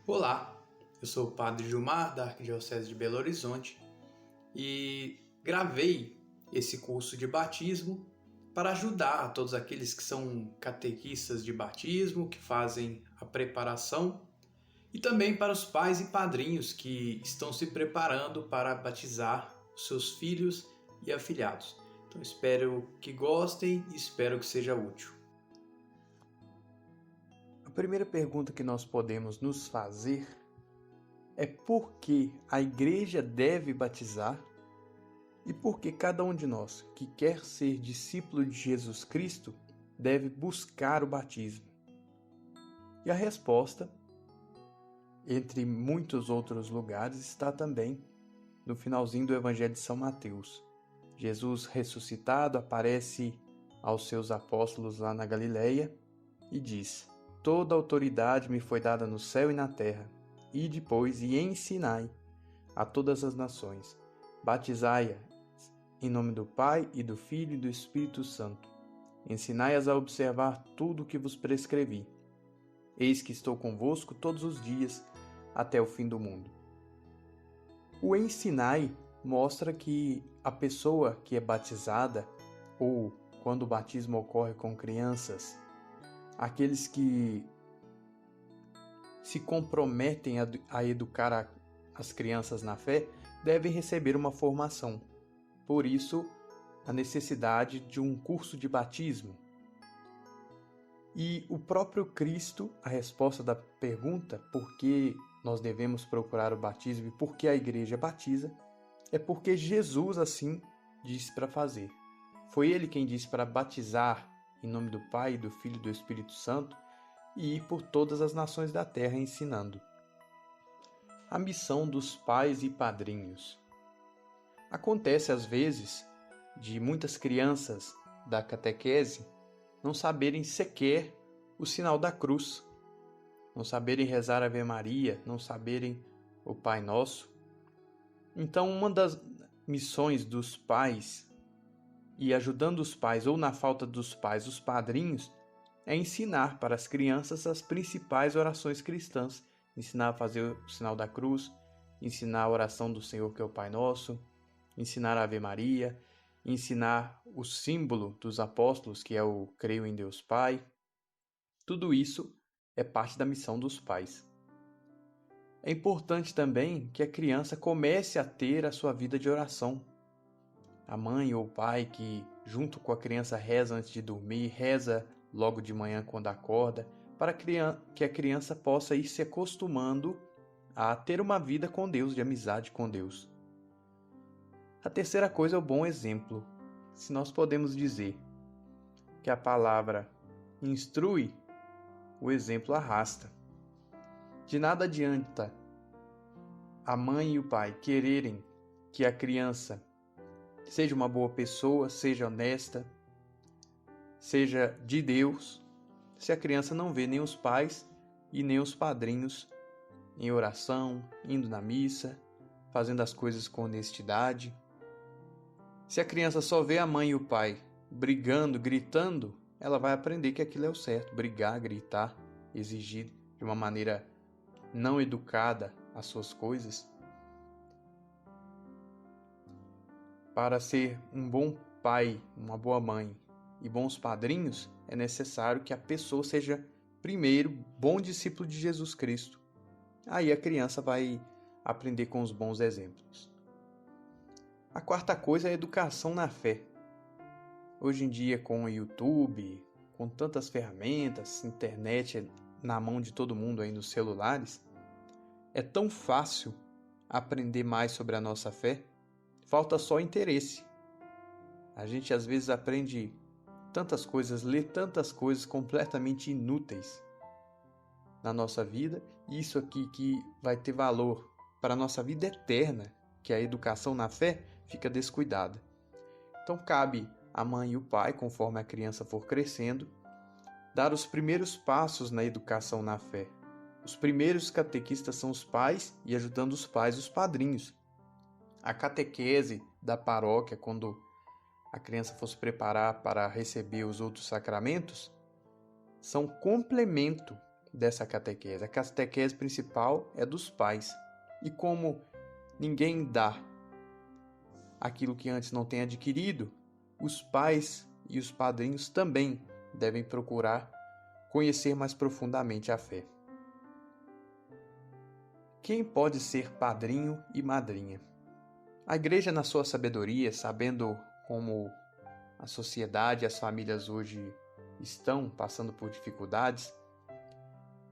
Olá, eu sou o Padre Gilmar, da Arquidiocese de Belo Horizonte, e gravei esse curso de batismo para ajudar a todos aqueles que são catequistas de batismo, que fazem a preparação, e também para os pais e padrinhos que estão se preparando para batizar os seus filhos e afilhados. Então espero que gostem e espero que seja útil. A primeira pergunta que nós podemos nos fazer é por que a igreja deve batizar e por que cada um de nós que quer ser discípulo de Jesus Cristo deve buscar o batismo. E a resposta, entre muitos outros lugares, está também no finalzinho do Evangelho de São Mateus. Jesus ressuscitado aparece aos seus apóstolos lá na Galileia e diz: Toda autoridade me foi dada no céu e na terra. Ide, pois, e ensinai a todas as nações. Batizai-as em nome do Pai, e do Filho e do Espírito Santo. Ensinai-as a observar tudo o que vos prescrevi. Eis que estou convosco todos os dias, até o fim do mundo. O ensinai mostra que a pessoa que é batizada, ou quando o batismo ocorre com crianças, aqueles que se comprometem a educar as crianças na fé devem receber uma formação. Por isso, a necessidade de um curso de batismo. E o próprio Cristo, a resposta da pergunta por que nós devemos procurar o batismo e por que a igreja batiza, é porque Jesus assim disse para fazer. Foi ele quem disse para batizar em nome do Pai, do Filho e do Espírito Santo e ir por todas as nações da terra ensinando. A missão dos pais e padrinhos. Acontece às vezes de muitas crianças da catequese não saberem sequer o sinal da cruz, não saberem rezar a Ave Maria, não saberem o Pai Nosso. Então, uma das missões dos pais, e ajudando os pais, ou na falta dos pais, os padrinhos, é ensinar para as crianças as principais orações cristãs, ensinar a fazer o sinal da cruz, ensinar a oração do Senhor, que é o Pai Nosso, ensinar a Ave Maria, ensinar o símbolo dos apóstolos, que é o creio em Deus Pai. Tudo isso é parte da missão dos pais. É importante também que a criança comece a ter a sua vida de oração. A mãe ou o pai que, junto com a criança, reza antes de dormir, reza logo de manhã quando acorda, para que a criança possa ir se acostumando a ter uma vida com Deus, de amizade com Deus. A terceira coisa é o bom exemplo. Se nós podemos dizer que a palavra instrui, o exemplo arrasta. De nada adianta a mãe e o pai quererem que a criança seja uma boa pessoa, seja honesta, seja de Deus, se a criança não vê nem os pais e nem os padrinhos em oração, indo na missa, fazendo as coisas com honestidade. Se a criança só vê a mãe e o pai brigando, gritando, ela vai aprender que aquilo é o certo. Brigar, gritar, exigir de uma maneira não educada as suas coisas. Para ser um bom pai, uma boa mãe e bons padrinhos, é necessário que a pessoa seja, primeiro, bom discípulo de Jesus Cristo. Aí a criança vai aprender com os bons exemplos. A quarta coisa é a educação na fé. Hoje em dia, com o YouTube, com tantas ferramentas, internet na mão de todo mundo aí nos celulares, é tão fácil aprender mais sobre a nossa fé. Falta só interesse. A gente às vezes aprende tantas coisas, lê tantas coisas completamente inúteis na nossa vida, e isso aqui que vai ter valor para a nossa vida eterna, que é a educação na fé, fica descuidada. Então cabe a mãe e o pai, conforme a criança for crescendo, dar os primeiros passos na educação na fé. Os primeiros catequistas são os pais, e ajudando os pais, os padrinhos. A catequese da paróquia, quando a criança for se preparar para receber os outros sacramentos, são complemento dessa catequese. A catequese principal é dos pais. E como ninguém dá aquilo que antes não tem adquirido, os pais e os padrinhos também devem procurar conhecer mais profundamente a fé. Quem pode ser padrinho e madrinha? A Igreja, na sua sabedoria, sabendo como a sociedade e as famílias hoje estão passando por dificuldades,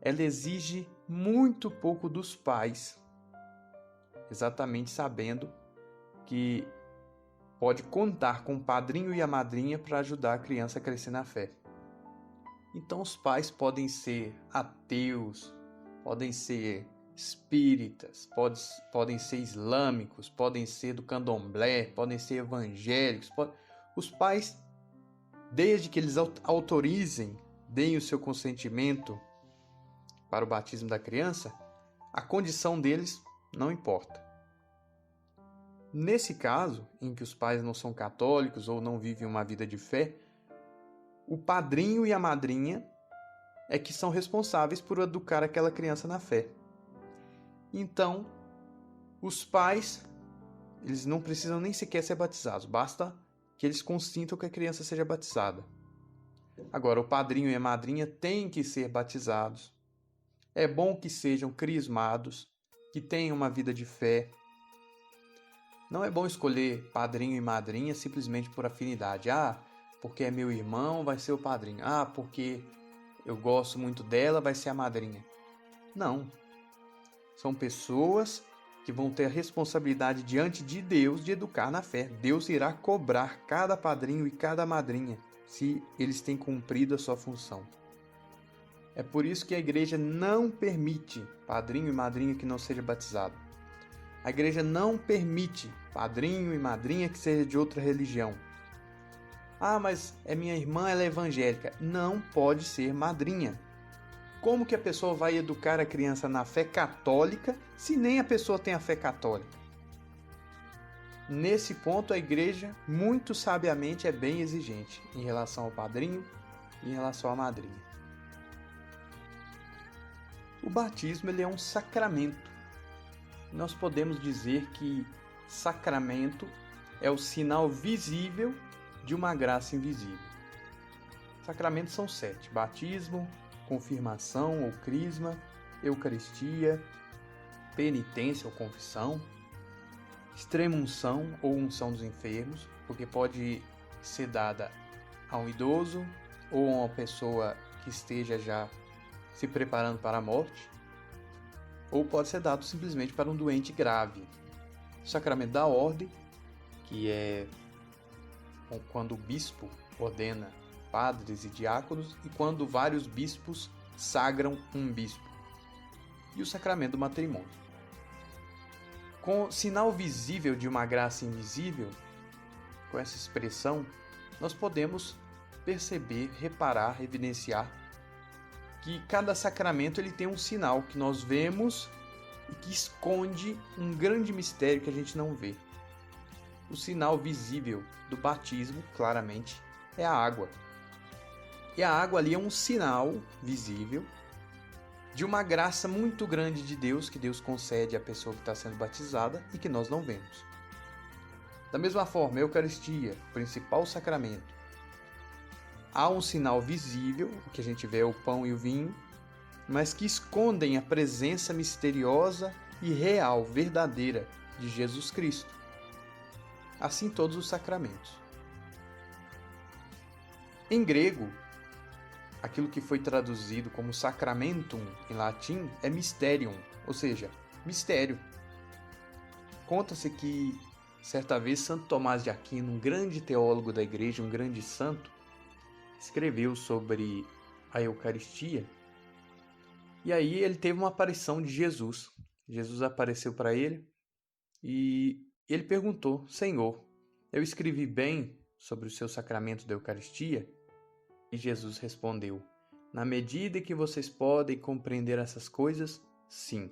ela exige muito pouco dos pais, exatamente sabendo que pode contar com o padrinho e a madrinha para ajudar a criança a crescer na fé. Então os pais podem ser ateus, podem ser espíritas, podem ser islâmicos, podem ser do candomblé, podem ser evangélicos. Os pais, desde que eles autorizem, deem o seu consentimento para o batismo da criança, a condição deles não importa. Nesse caso, em que os pais não são católicos ou não vivem uma vida de fé, o padrinho e a madrinha é que são responsáveis por educar aquela criança na fé. Então, os pais, eles não precisam nem sequer ser batizados, basta que eles consintam que a criança seja batizada. Agora, o padrinho e a madrinha têm que ser batizados. É bom que sejam crismados, que tenham uma vida de fé. Não é bom escolher padrinho e madrinha simplesmente por afinidade. Porque é meu irmão, vai ser o padrinho. Porque eu gosto muito dela, vai ser a madrinha. Não. São pessoas que vão ter a responsabilidade diante de Deus de educar na fé. Deus irá cobrar cada padrinho e cada madrinha se eles têm cumprido a sua função. É por isso que a Igreja não permite padrinho e madrinha que não seja batizado. A Igreja não permite padrinho e madrinha que seja de outra religião. Mas é minha irmã, ela é evangélica. Não pode ser madrinha. Como que a pessoa vai educar a criança na fé católica se nem a pessoa tem a fé católica? Nesse ponto, a Igreja, muito sabiamente, é bem exigente em relação ao padrinho e em relação à madrinha. O batismo ele é um sacramento. Nós podemos dizer que sacramento é o sinal visível de uma graça invisível. Sacramentos são 7: batismo, confirmação ou crisma, eucaristia, penitência ou confissão, extrema-unção ou unção dos enfermos, porque pode ser dada a um idoso ou a uma pessoa que esteja já se preparando para a morte, ou pode ser dado simplesmente para um doente grave. O sacramento da ordem, que é quando o bispo ordena padres e diáconos e quando vários bispos sagram um bispo. E o sacramento do matrimônio. Com sinal visível de uma graça invisível, com essa expressão, nós podemos perceber, reparar, evidenciar que cada sacramento ele tem um sinal que nós vemos e que esconde um grande mistério que a gente não vê. O sinal visível do batismo, claramente, é a água. E a água ali é um sinal visível de uma graça muito grande de Deus, que Deus concede à pessoa que está sendo batizada e que nós não vemos. Da mesma forma, a Eucaristia, o principal sacramento, há um sinal visível, o que a gente vê é o pão e o vinho, mas que escondem a presença misteriosa e real, verdadeira, de Jesus Cristo. Assim todos os sacramentos. Em grego, aquilo que foi traduzido como sacramentum em latim é mysterium, ou seja, mistério. Conta-se que, certa vez, Santo Tomás de Aquino, um grande teólogo da Igreja, um grande santo, escreveu sobre a Eucaristia, e aí ele teve uma aparição de Jesus. Jesus apareceu para ele e ele perguntou: Senhor, eu escrevi bem sobre o seu sacramento da Eucaristia? E Jesus respondeu: na medida que vocês podem compreender essas coisas, sim.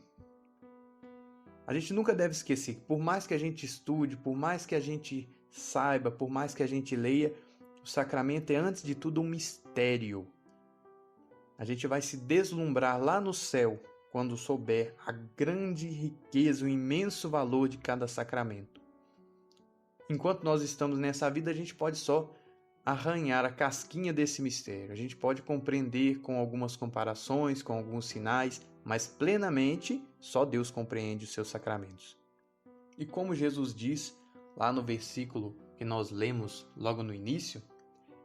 A gente nunca deve esquecer que por mais que a gente estude, por mais que a gente saiba, por mais que a gente leia, o sacramento é antes de tudo um mistério. A gente vai se deslumbrar lá no céu quando souber a grande riqueza, o imenso valor de cada sacramento. Enquanto nós estamos nessa vida, a gente pode só arranhar a casquinha desse mistério. A gente pode compreender com algumas comparações, com alguns sinais, mas plenamente só Deus compreende os seus sacramentos. E como Jesus diz lá no versículo que nós lemos logo no início,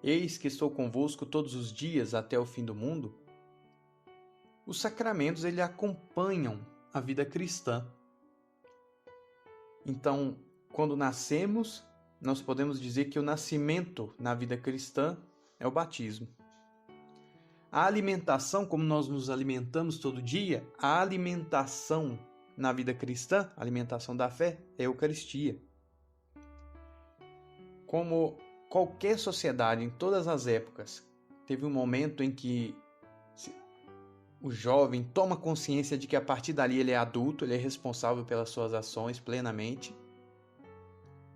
eis que estou convosco todos os dias até o fim do mundo, os sacramentos ele acompanham a vida cristã. Então, quando nascemos, nós podemos dizer que o nascimento na vida cristã é o batismo. A alimentação, como nós nos alimentamos todo dia, a alimentação na vida cristã, a alimentação da fé, é a Eucaristia. Como qualquer sociedade em todas as épocas, teve um momento em que o jovem toma consciência de que a partir dali ele é adulto, ele é responsável pelas suas ações plenamente.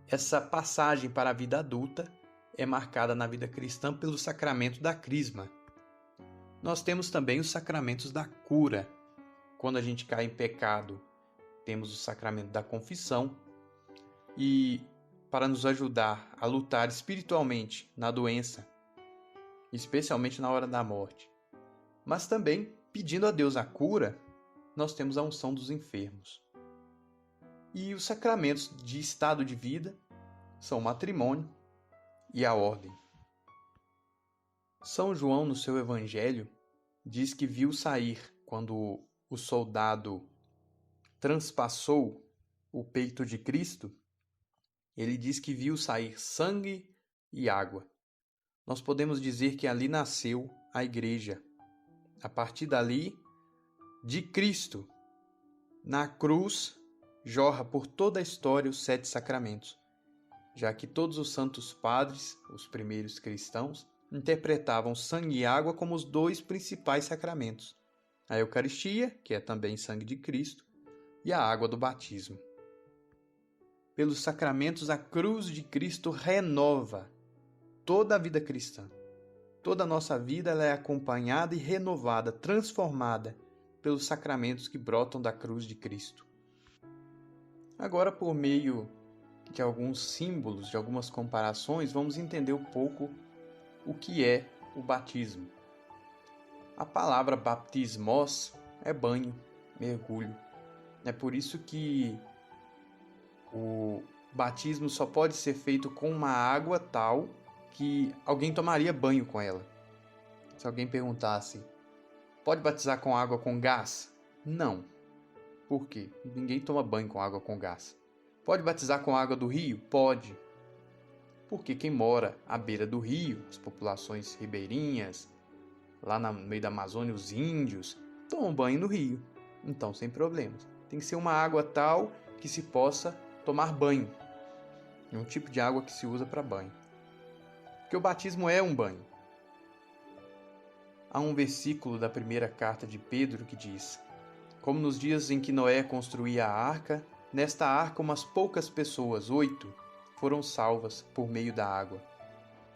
Essa passagem para a vida adulta é marcada na vida cristã pelo sacramento da crisma. Nós temos também os sacramentos da cura. Quando a gente cai em pecado, temos o sacramento da confissão. E para nos ajudar a lutar espiritualmente na doença, especialmente na hora da morte, mas também pedindo a Deus a cura, nós temos a unção dos enfermos. E os sacramentos de estado de vida são o matrimônio e a ordem. São João, no seu evangelho, diz que viu sair, quando o soldado transpassou o peito de Cristo, ele diz que viu sair sangue e água. Nós podemos dizer que ali nasceu a igreja. A partir dali, de Cristo, na cruz, jorra por toda a história os 7 sacramentos, já que todos os santos padres, os primeiros cristãos, interpretavam sangue e água como os 2 principais sacramentos, a Eucaristia, que é também sangue de Cristo, e a água do batismo. Pelos sacramentos, a cruz de Cristo renova toda a vida cristã. Toda a nossa vida ela é acompanhada e renovada, transformada pelos sacramentos que brotam da cruz de Cristo. Agora, por meio de alguns símbolos, de algumas comparações, vamos entender um pouco o que é o batismo. A palavra baptismos é banho, mergulho. É por isso que o batismo só pode ser feito com uma água tal que alguém tomaria banho com ela. Se alguém perguntasse, pode batizar com água com gás? Não. Por quê? Ninguém toma banho com água com gás. Pode batizar com água do rio? Pode. Porque quem mora à beira do rio, as populações ribeirinhas, lá no meio da Amazônia, os índios, tomam banho no rio. Então, sem problemas. Tem que ser uma água tal que se possa tomar banho. É um tipo de água que se usa para banho. Porque o batismo é um banho. Há um versículo da primeira carta de Pedro que diz: como nos dias em que Noé construía a arca, nesta arca umas poucas pessoas, 8, foram salvas por meio da água.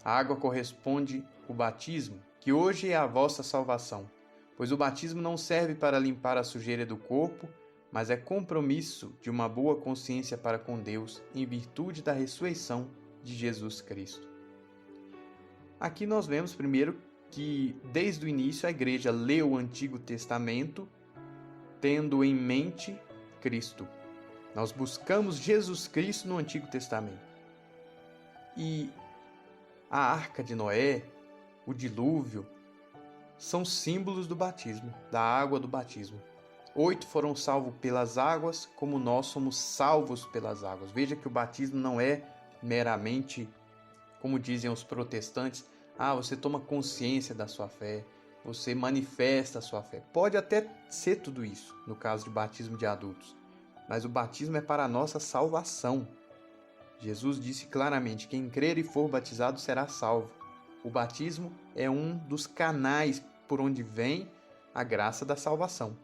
A água corresponde ao batismo, que hoje é a vossa salvação, pois o batismo não serve para limpar a sujeira do corpo, mas é compromisso de uma boa consciência para com Deus em virtude da ressurreição de Jesus Cristo. Aqui nós vemos primeiro que desde o início a igreja leu o Antigo Testamento tendo em mente Cristo. Nós buscamos Jesus Cristo no Antigo Testamento. E a Arca de Noé, o dilúvio, são símbolos do batismo, da água do batismo. 8 foram salvos pelas águas, como nós somos salvos pelas águas. Veja que o batismo não é meramente, como dizem os protestantes, você toma consciência da sua fé, você manifesta a sua fé. Pode até ser tudo isso, no caso de batismo de adultos, mas o batismo é para a nossa salvação. Jesus disse claramente, quem crer e for batizado será salvo. O batismo é um dos canais por onde vem a graça da salvação.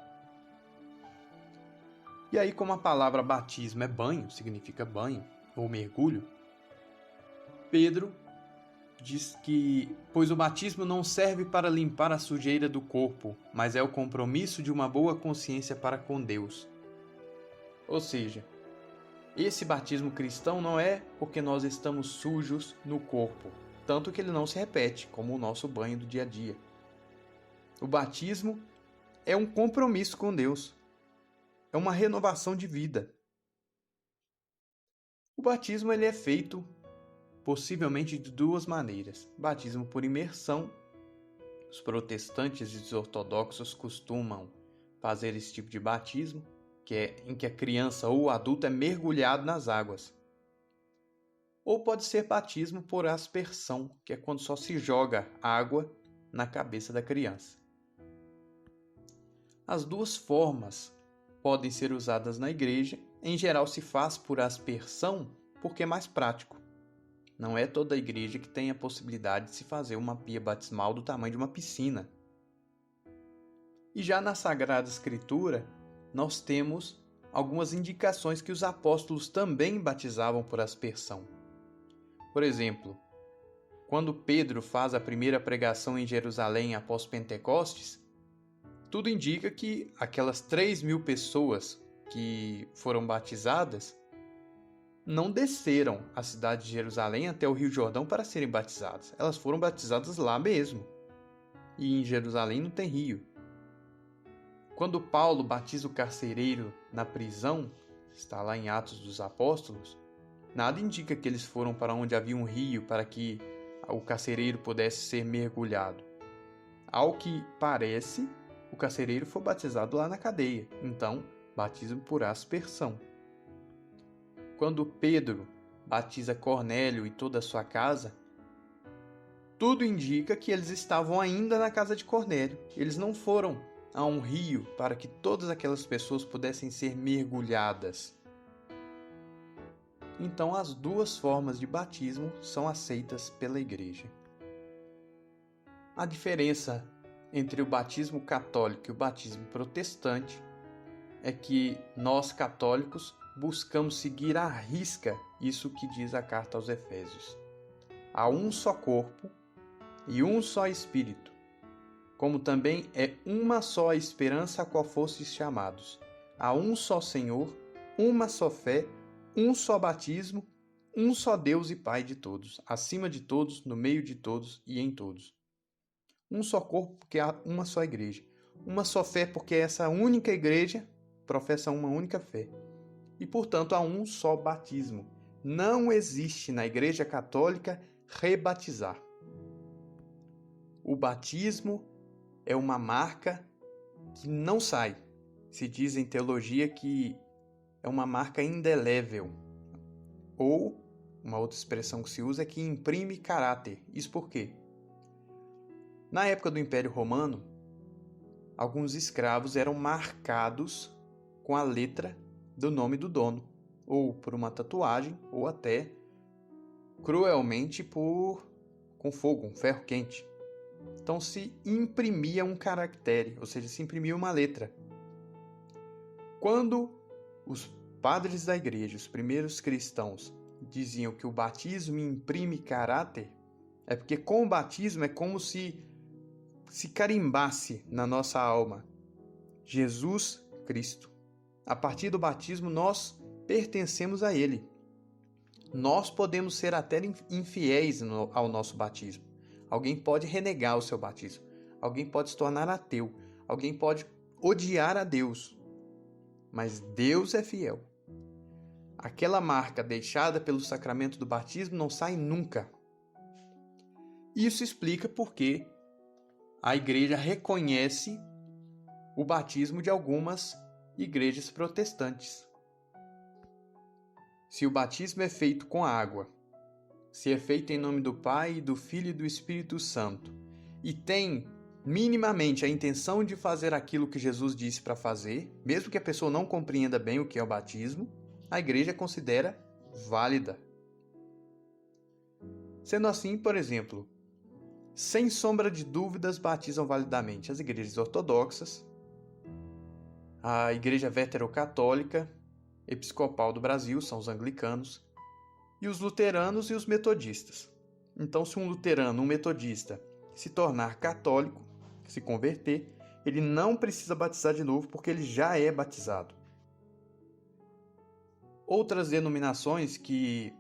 E aí, como a palavra batismo é banho, significa banho, ou mergulho, Pedro diz que: pois o batismo não serve para limpar a sujeira do corpo, mas é o compromisso de uma boa consciência para com Deus. Ou seja, esse batismo cristão não é porque nós estamos sujos no corpo, tanto que ele não se repete, como o nosso banho do dia a dia. O batismo é um compromisso com Deus, é uma renovação de vida. O batismo ele é feito possivelmente de duas maneiras: batismo por imersão. Os protestantes e os ortodoxos costumam fazer esse tipo de batismo, que é em que a criança ou o adulto é mergulhado nas águas. Ou pode ser batismo por aspersão, que é quando só se joga água na cabeça da criança. As duas formas podem ser usadas na igreja. Em geral se faz por aspersão porque é mais prático. Não é toda a igreja que tem a possibilidade de se fazer uma pia batismal do tamanho de uma piscina. E já na Sagrada Escritura, nós temos algumas indicações que os apóstolos também batizavam por aspersão. Por exemplo, quando Pedro faz a primeira pregação em Jerusalém após Pentecostes, tudo indica que aquelas 3.000 pessoas que foram batizadas não desceram a cidade de Jerusalém até o Rio Jordão para serem batizadas. Elas foram batizadas lá mesmo. E em Jerusalém não tem rio. Quando Paulo batiza o carcereiro na prisão, está lá em Atos dos Apóstolos, nada indica que eles foram para onde havia um rio para que o carcereiro pudesse ser mergulhado. Ao que parece, o carcereiro foi batizado lá na cadeia. Então, batismo por aspersão. Quando Pedro batiza Cornélio e toda a sua casa, tudo indica que eles estavam ainda na casa de Cornélio. Eles não foram a um rio para que todas aquelas pessoas pudessem ser mergulhadas. Então, as duas formas de batismo são aceitas pela igreja. A diferença entre o batismo católico e o batismo protestante é que nós católicos buscamos seguir à risca isso que diz a carta aos Efésios. Há um só corpo e um só Espírito, como também é uma só a esperança a qual fostes chamados. Há um só Senhor, uma só fé, um só batismo, um só Deus e Pai de todos, acima de todos, no meio de todos e em todos. Um só corpo porque há uma só igreja. Uma só fé porque essa única igreja professa uma única fé. E, portanto, há um só batismo. Não existe na Igreja Católica rebatizar. O batismo é uma marca que não sai. Se diz em teologia que é uma marca indelével. Ou, uma outra expressão que se usa é que imprime caráter. Isso por quê? Na época do Império Romano, alguns escravos eram marcados com a letra do nome do dono, ou por uma tatuagem, ou até cruelmente com fogo, um ferro quente. Então se imprimia um caractere, ou seja, se imprimia uma letra. Quando os padres da igreja, os primeiros cristãos, diziam que o batismo imprime caráter, é porque com o batismo é como se carimbasse na nossa alma Jesus Cristo. A partir do batismo, nós pertencemos a Ele. Nós podemos ser até infiéis ao nosso batismo. Alguém pode renegar o seu batismo. Alguém pode se tornar ateu. Alguém pode odiar a Deus. Mas Deus é fiel. Aquela marca deixada pelo sacramento do batismo não sai nunca. Isso explica por que a igreja reconhece o batismo de algumas igrejas protestantes. Se o batismo é feito com água, se é feito em nome do Pai, do Filho e do Espírito Santo, e tem minimamente a intenção de fazer aquilo que Jesus disse para fazer, mesmo que a pessoa não compreenda bem o que é o batismo, a igreja considera válida. Sendo assim, por exemplo, sem sombra de dúvidas batizam validamente as igrejas ortodoxas, a Igreja Veterocatólica Episcopal do Brasil, são os anglicanos, e os luteranos e os metodistas. Então, se um luterano, um metodista, se tornar católico, se converter, ele não precisa batizar de novo porque ele já é batizado. Outras denominações que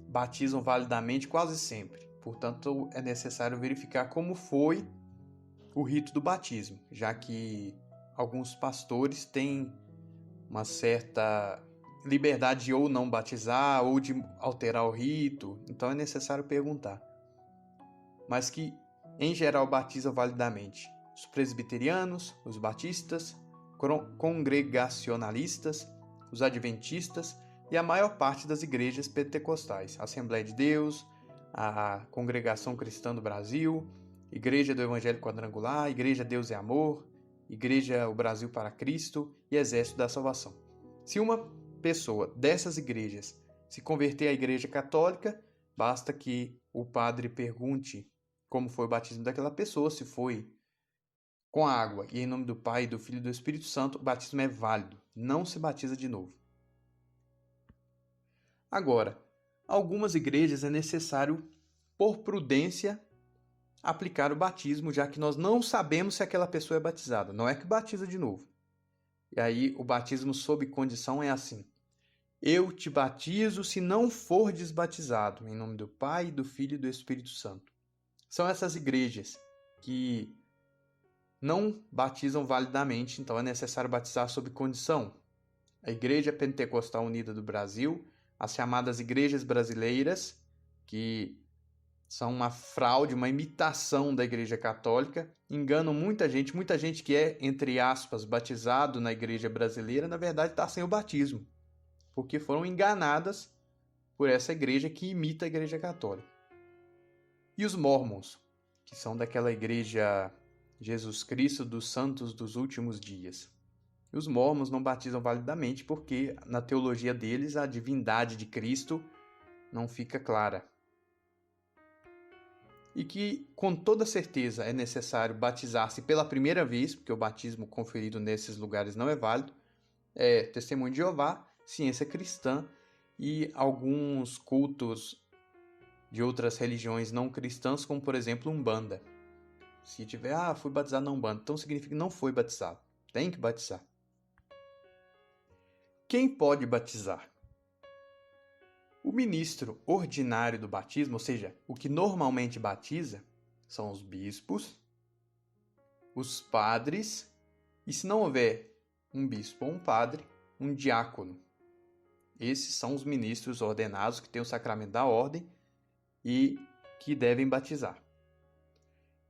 batizam validamente quase sempre. Portanto, é necessário verificar como foi o rito do batismo, já que alguns pastores têm uma certa liberdade de ou não batizar ou de alterar o rito, então é necessário perguntar. Mas que, em geral, batizam validamente os presbiterianos, os batistas, congregacionalistas, os adventistas e a maior parte das igrejas pentecostais, Assembleia de Deus, a Congregação Cristã do Brasil, Igreja do Evangelho Quadrangular, Igreja Deus é Amor, Igreja O Brasil para Cristo e Exército da Salvação. Se uma pessoa dessas igrejas se converter à Igreja Católica, basta que o padre pergunte como foi o batismo daquela pessoa, se foi com água e em nome do Pai, do Filho e do Espírito Santo, o batismo é válido, não se batiza de novo. Agora, algumas igrejas é necessário, por prudência, aplicar o batismo, já que nós não sabemos se aquela pessoa é batizada, não é que batiza de novo. E aí o batismo sob condição é assim: eu te batizo se não for desbatizado, em nome do Pai, do Filho e do Espírito Santo. São essas igrejas que não batizam validamente, então é necessário batizar sob condição. A Igreja Pentecostal Unida do Brasil, as chamadas igrejas brasileiras, que são uma fraude, uma imitação da Igreja Católica, enganam muita gente que é, entre aspas, batizado na Igreja brasileira, na verdade está sem o batismo, porque foram enganadas por essa igreja que imita a Igreja Católica. E os Mormons, que são daquela Igreja Jesus Cristo dos Santos dos Últimos Dias. E os Mormons não batizam validamente porque, na teologia deles, a divindade de Cristo não fica clara. E que, com toda certeza, é necessário batizar-se pela primeira vez, porque o batismo conferido nesses lugares não é válido, é Testemunho de Jeová, Ciência Cristã e alguns cultos de outras religiões não cristãs, como, por exemplo, Umbanda. Se tiver, fui batizado na Umbanda, então significa que não foi batizado. Tem que batizar. Quem pode batizar? O ministro ordinário do batismo, ou seja, o que normalmente batiza, são os bispos, os padres, e se não houver um bispo ou um padre, um diácono. Esses são os ministros ordenados que têm o sacramento da ordem e que devem batizar.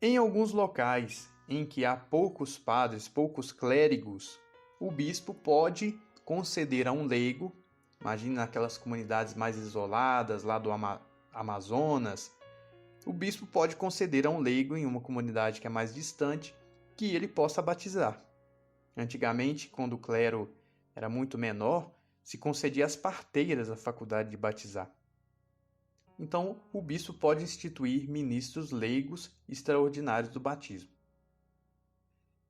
Em alguns locais em que há poucos padres, poucos clérigos, o bispo pode conceder a um leigo, imagine naquelas comunidades mais isoladas, lá do Amazonas, o bispo pode conceder a um leigo em uma comunidade que é mais distante que ele possa batizar. Antigamente, quando o clero era muito menor, se concedia às parteiras a faculdade de batizar. Então, o bispo pode instituir ministros leigos extraordinários do batismo.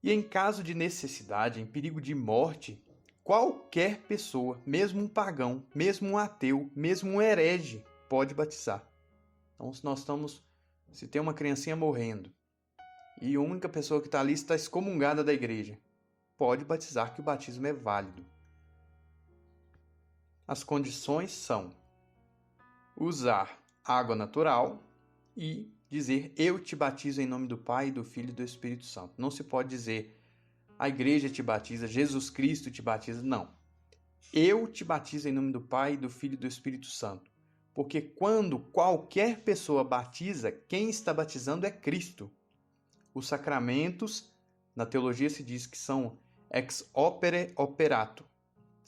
E em caso de necessidade, em perigo de morte, qualquer pessoa, mesmo um pagão, mesmo um ateu, mesmo um herege, pode batizar. Então, se tem uma criancinha morrendo e a única pessoa que está ali está excomungada da igreja, pode batizar, que o batismo é válido. As condições são usar água natural e dizer eu te batizo em nome do Pai, do Filho e do Espírito Santo. Não se pode dizer a igreja te batiza, Jesus Cristo te batiza, não. Eu te batizo em nome do Pai, do Filho e do Espírito Santo. Porque quando qualquer pessoa batiza, quem está batizando é Cristo. Os sacramentos, na teologia se diz que são ex opere operato.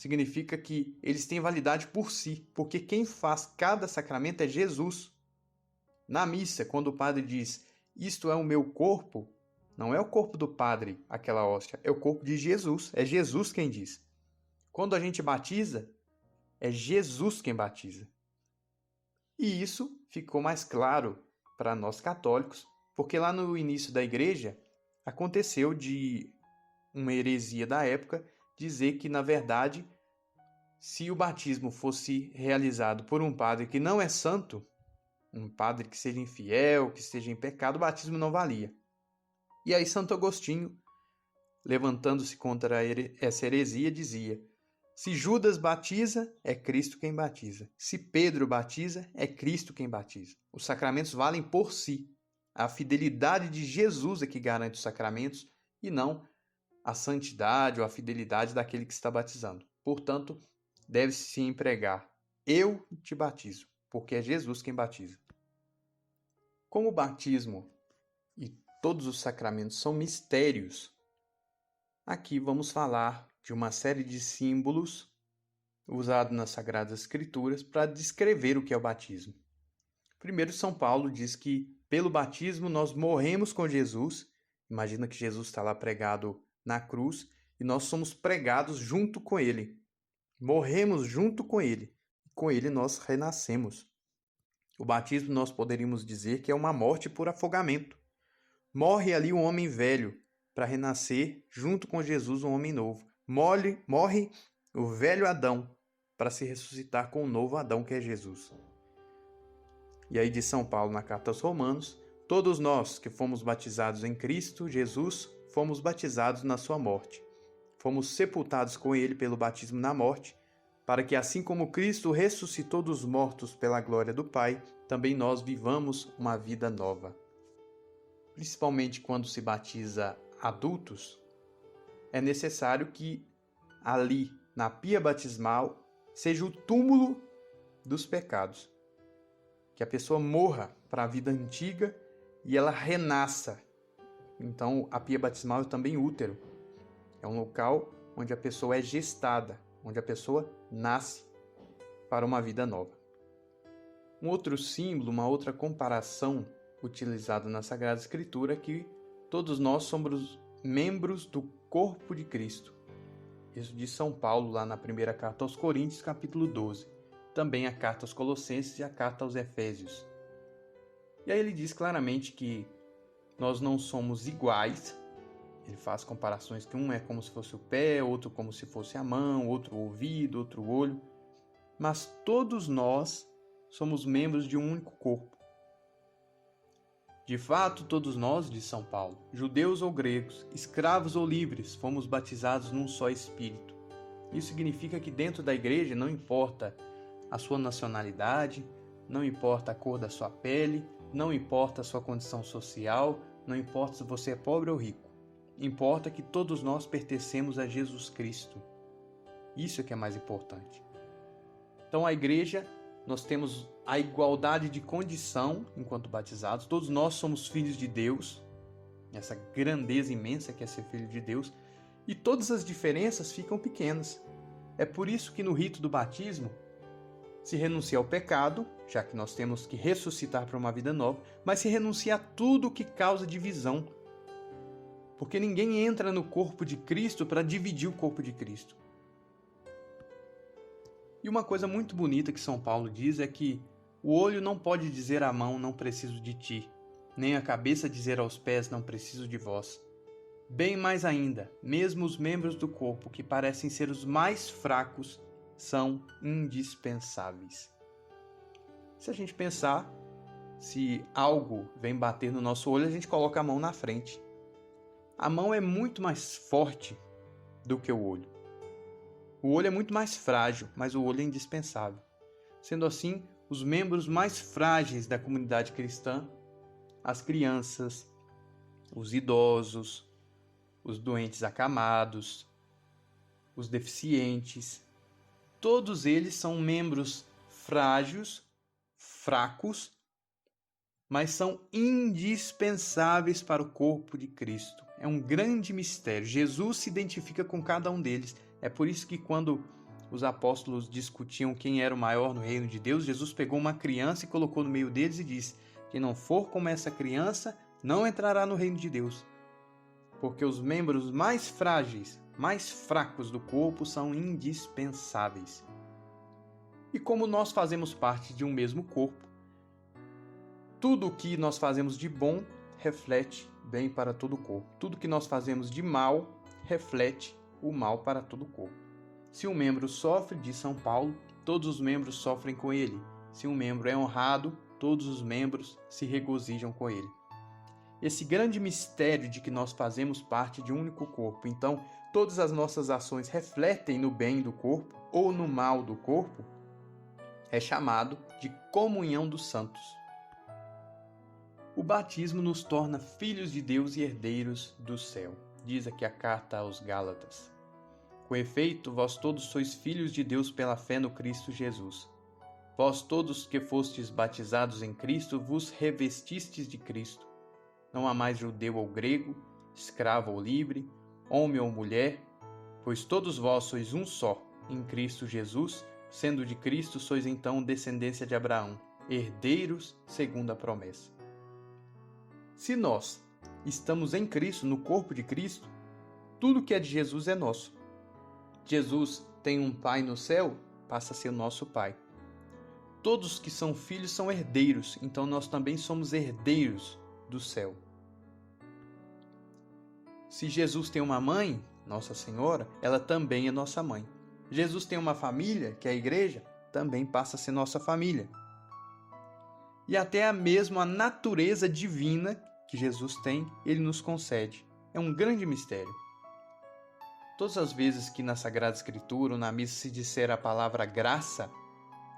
Significa que eles têm validade por si, porque quem faz cada sacramento é Jesus. Na missa, quando o padre diz, isto é o meu corpo, não é o corpo do padre, aquela hóstia, é o corpo de Jesus, é Jesus quem diz. Quando a gente batiza, é Jesus quem batiza. E isso ficou mais claro para nós católicos, porque lá no início da igreja, aconteceu de uma heresia da época dizer que, na verdade, se o batismo fosse realizado por um padre que não é santo, um padre que seja infiel, que esteja em pecado, o batismo não valia. E aí Santo Agostinho, levantando-se contra essa heresia, dizia: se Judas batiza, é Cristo quem batiza. Se Pedro batiza, é Cristo quem batiza. Os sacramentos valem por si. A fidelidade de Jesus é que garante os sacramentos e não a santidade ou a fidelidade daquele que está batizando. Portanto, deve-se se empregar: eu te batizo, porque é Jesus quem batiza. Como o batismo e todos os sacramentos são mistérios, aqui vamos falar de uma série de símbolos usados nas Sagradas Escrituras para descrever o que é o batismo. Primeiro, São Paulo diz que pelo batismo nós morremos com Jesus. Imagina que Jesus está lá pregado na cruz e nós somos pregados junto com ele. Morremos junto com ele. Com ele nós renascemos. O batismo nós poderíamos dizer que é uma morte por afogamento. Morre ali um homem velho para renascer junto com Jesus um homem novo. Morre o velho Adão para se ressuscitar com o novo Adão que é Jesus. E aí diz São Paulo na carta aos Romanos: todos nós que fomos batizados em Cristo Jesus, fomos batizados na sua morte. Fomos sepultados com ele pelo batismo na morte, para que assim como Cristo ressuscitou dos mortos pela glória do Pai, também nós vivamos uma vida nova. Principalmente quando se batiza adultos, é necessário que ali, na pia batismal, seja o túmulo dos pecados. Que a pessoa morra para a vida antiga e ela renasça. Então, a pia batismal é também útero. É um local onde a pessoa é gestada, onde a pessoa nasce para uma vida nova. Um outro símbolo, uma outra comparação utilizada na Sagrada Escritura é que todos nós somos membros do corpo de Cristo. Isso diz São Paulo lá na primeira carta aos Coríntios, capítulo 12. Também a carta aos Colossenses e a carta aos Efésios. E aí ele diz claramente que nós não somos iguais. Ele faz comparações que um é como se fosse o pé, outro como se fosse a mão, outro o ouvido, outro o olho. Mas todos nós somos membros de um único corpo. De fato, todos nós, diz São Paulo, judeus ou gregos, escravos ou livres, fomos batizados num só Espírito. Isso significa que dentro da igreja não importa a sua nacionalidade, não importa a cor da sua pele, não importa a sua condição social, não importa se você é pobre ou rico. Importa que todos nós pertencemos a Jesus Cristo. Isso é que é mais importante. Então, a igreja, nós temos a igualdade de condição enquanto batizados. Todos nós somos filhos de Deus, essa grandeza imensa que é ser filho de Deus, e todas as diferenças ficam pequenas. É por isso que no rito do batismo se renuncia ao pecado, já que nós temos que ressuscitar para uma vida nova, mas se renuncia a tudo que causa divisão. Porque ninguém entra no corpo de Cristo para dividir o corpo de Cristo. E uma coisa muito bonita que São Paulo diz é que o olho não pode dizer à mão, não preciso de ti, nem a cabeça dizer aos pés, não preciso de vós. Bem mais ainda, mesmo os membros do corpo que parecem ser os mais fracos, são indispensáveis. Se a gente pensar, se algo vem bater no nosso olho, a gente coloca a mão na frente. A mão é muito mais forte do que o olho. O olho é muito mais frágil, mas o olho é indispensável. Sendo assim, os membros mais frágeis da comunidade cristã, as crianças, os idosos, os doentes acamados, os deficientes, todos eles são membros frágeis, fracos, mas são indispensáveis para o corpo de Cristo. É um grande mistério. Jesus se identifica com cada um deles. É por isso que quando os apóstolos discutiam quem era o maior no reino de Deus, Jesus pegou uma criança e colocou no meio deles e disse: quem não for como essa criança, não entrará no reino de Deus. Porque os membros mais frágeis, mais fracos do corpo são indispensáveis. E como nós fazemos parte de um mesmo corpo, tudo o que nós fazemos de bom reflete bem para todo o corpo. Tudo que nós fazemos de mal reflete o mal para todo o corpo. Se um membro sofre, diz São Paulo, todos os membros sofrem com ele. Se um membro é honrado, todos os membros se regozijam com ele. Esse grande mistério de que nós fazemos parte de um único corpo, então todas as nossas ações refletem no bem do corpo ou no mal do corpo, é chamado de comunhão dos santos. O batismo nos torna filhos de Deus e herdeiros do céu, diz aqui a carta aos Gálatas. Com efeito, vós todos sois filhos de Deus pela fé no Cristo Jesus. Vós todos que fostes batizados em Cristo, vos revestistes de Cristo. Não há mais judeu ou grego, escravo ou livre, homem ou mulher, pois todos vós sois um só, em Cristo Jesus, sendo de Cristo sois então descendência de Abraão, herdeiros segundo a promessa. Se nós estamos em Cristo, no corpo de Cristo, tudo que é de Jesus é nosso. Jesus tem um Pai no céu, passa a ser nosso Pai. Todos que são filhos são herdeiros, então nós também somos herdeiros do céu. Se Jesus tem uma mãe, Nossa Senhora, ela também é nossa mãe. Jesus tem uma família, que é a igreja, também passa a ser nossa família. E até a mesma natureza divina que Jesus tem, ele nos concede. É um grande mistério. Todas as vezes que na Sagrada Escritura ou na missa se disser a palavra graça,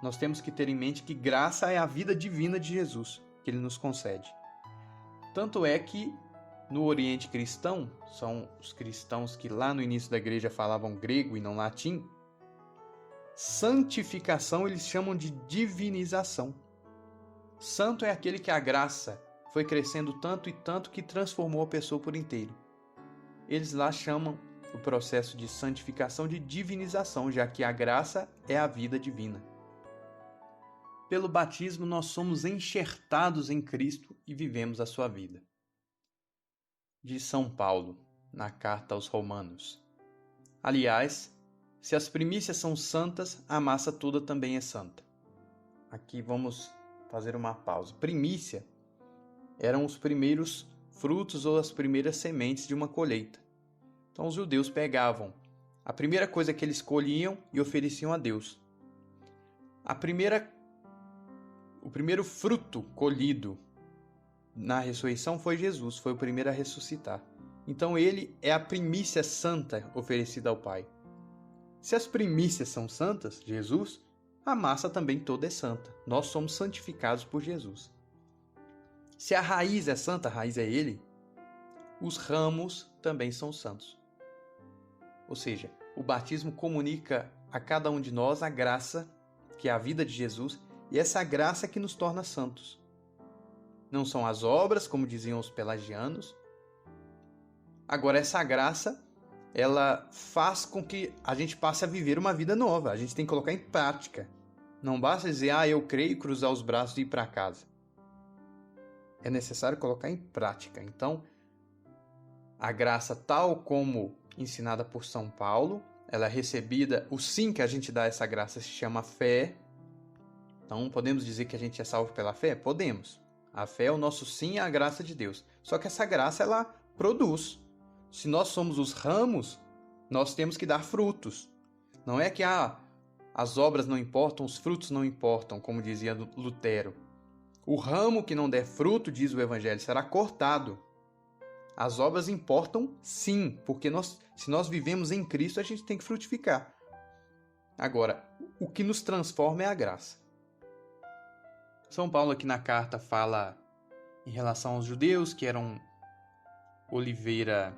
nós temos que ter em mente que graça é a vida divina de Jesus, que ele nos concede. Tanto é que no Oriente Cristão, são os cristãos que lá no início da igreja falavam grego e não latim, santificação eles chamam de divinização. Santo é aquele que a graça foi crescendo tanto e tanto que transformou a pessoa por inteiro. Eles lá chamam o processo de santificação de divinização, já que a graça é a vida divina. Pelo batismo, nós somos enxertados em Cristo e vivemos a sua vida. De São Paulo, na carta aos Romanos. Aliás, se as primícias são santas, a massa toda também é santa. Aqui vamos fazer uma pausa. Primícia eram os primeiros frutos ou as primeiras sementes de uma colheita. Então os judeus pegavam a primeira coisa que eles colhiam e ofereciam a Deus. O primeiro fruto colhido na ressurreição foi Jesus, foi o primeiro a ressuscitar. Então ele é a primícia santa oferecida ao Pai. Se as primícias são santas, Jesus, a massa também toda é santa. Nós somos santificados por Jesus. Se a raiz é santa, a raiz é ele, os ramos também são santos. Ou seja, o batismo comunica a cada um de nós a graça, que é a vida de Jesus, e essa graça que nos torna santos. Não são as obras, como diziam os pelagianos. Agora, essa graça, ela faz com que a gente passe a viver uma vida nova. A gente tem que colocar em prática. Não basta dizer, eu creio, cruzar os braços e ir para casa. É necessário colocar em prática. Então, a graça tal como ensinada por São Paulo, ela é recebida, o sim que a gente dá a essa graça se chama fé. Então, podemos dizer que a gente é salvo pela fé? Podemos. A fé é o nosso sim à graça de Deus. Só que essa graça, ela produz. Se nós somos os ramos, nós temos que dar frutos. Não é que as obras não importam, os frutos não importam, como dizia Lutero. O ramo que não der fruto, diz o Evangelho, será cortado. As obras importam sim, porque se nós vivemos em Cristo, a gente tem que frutificar. Agora, o que nos transforma é a graça. São Paulo aqui na carta fala em relação aos judeus, que eram oliveira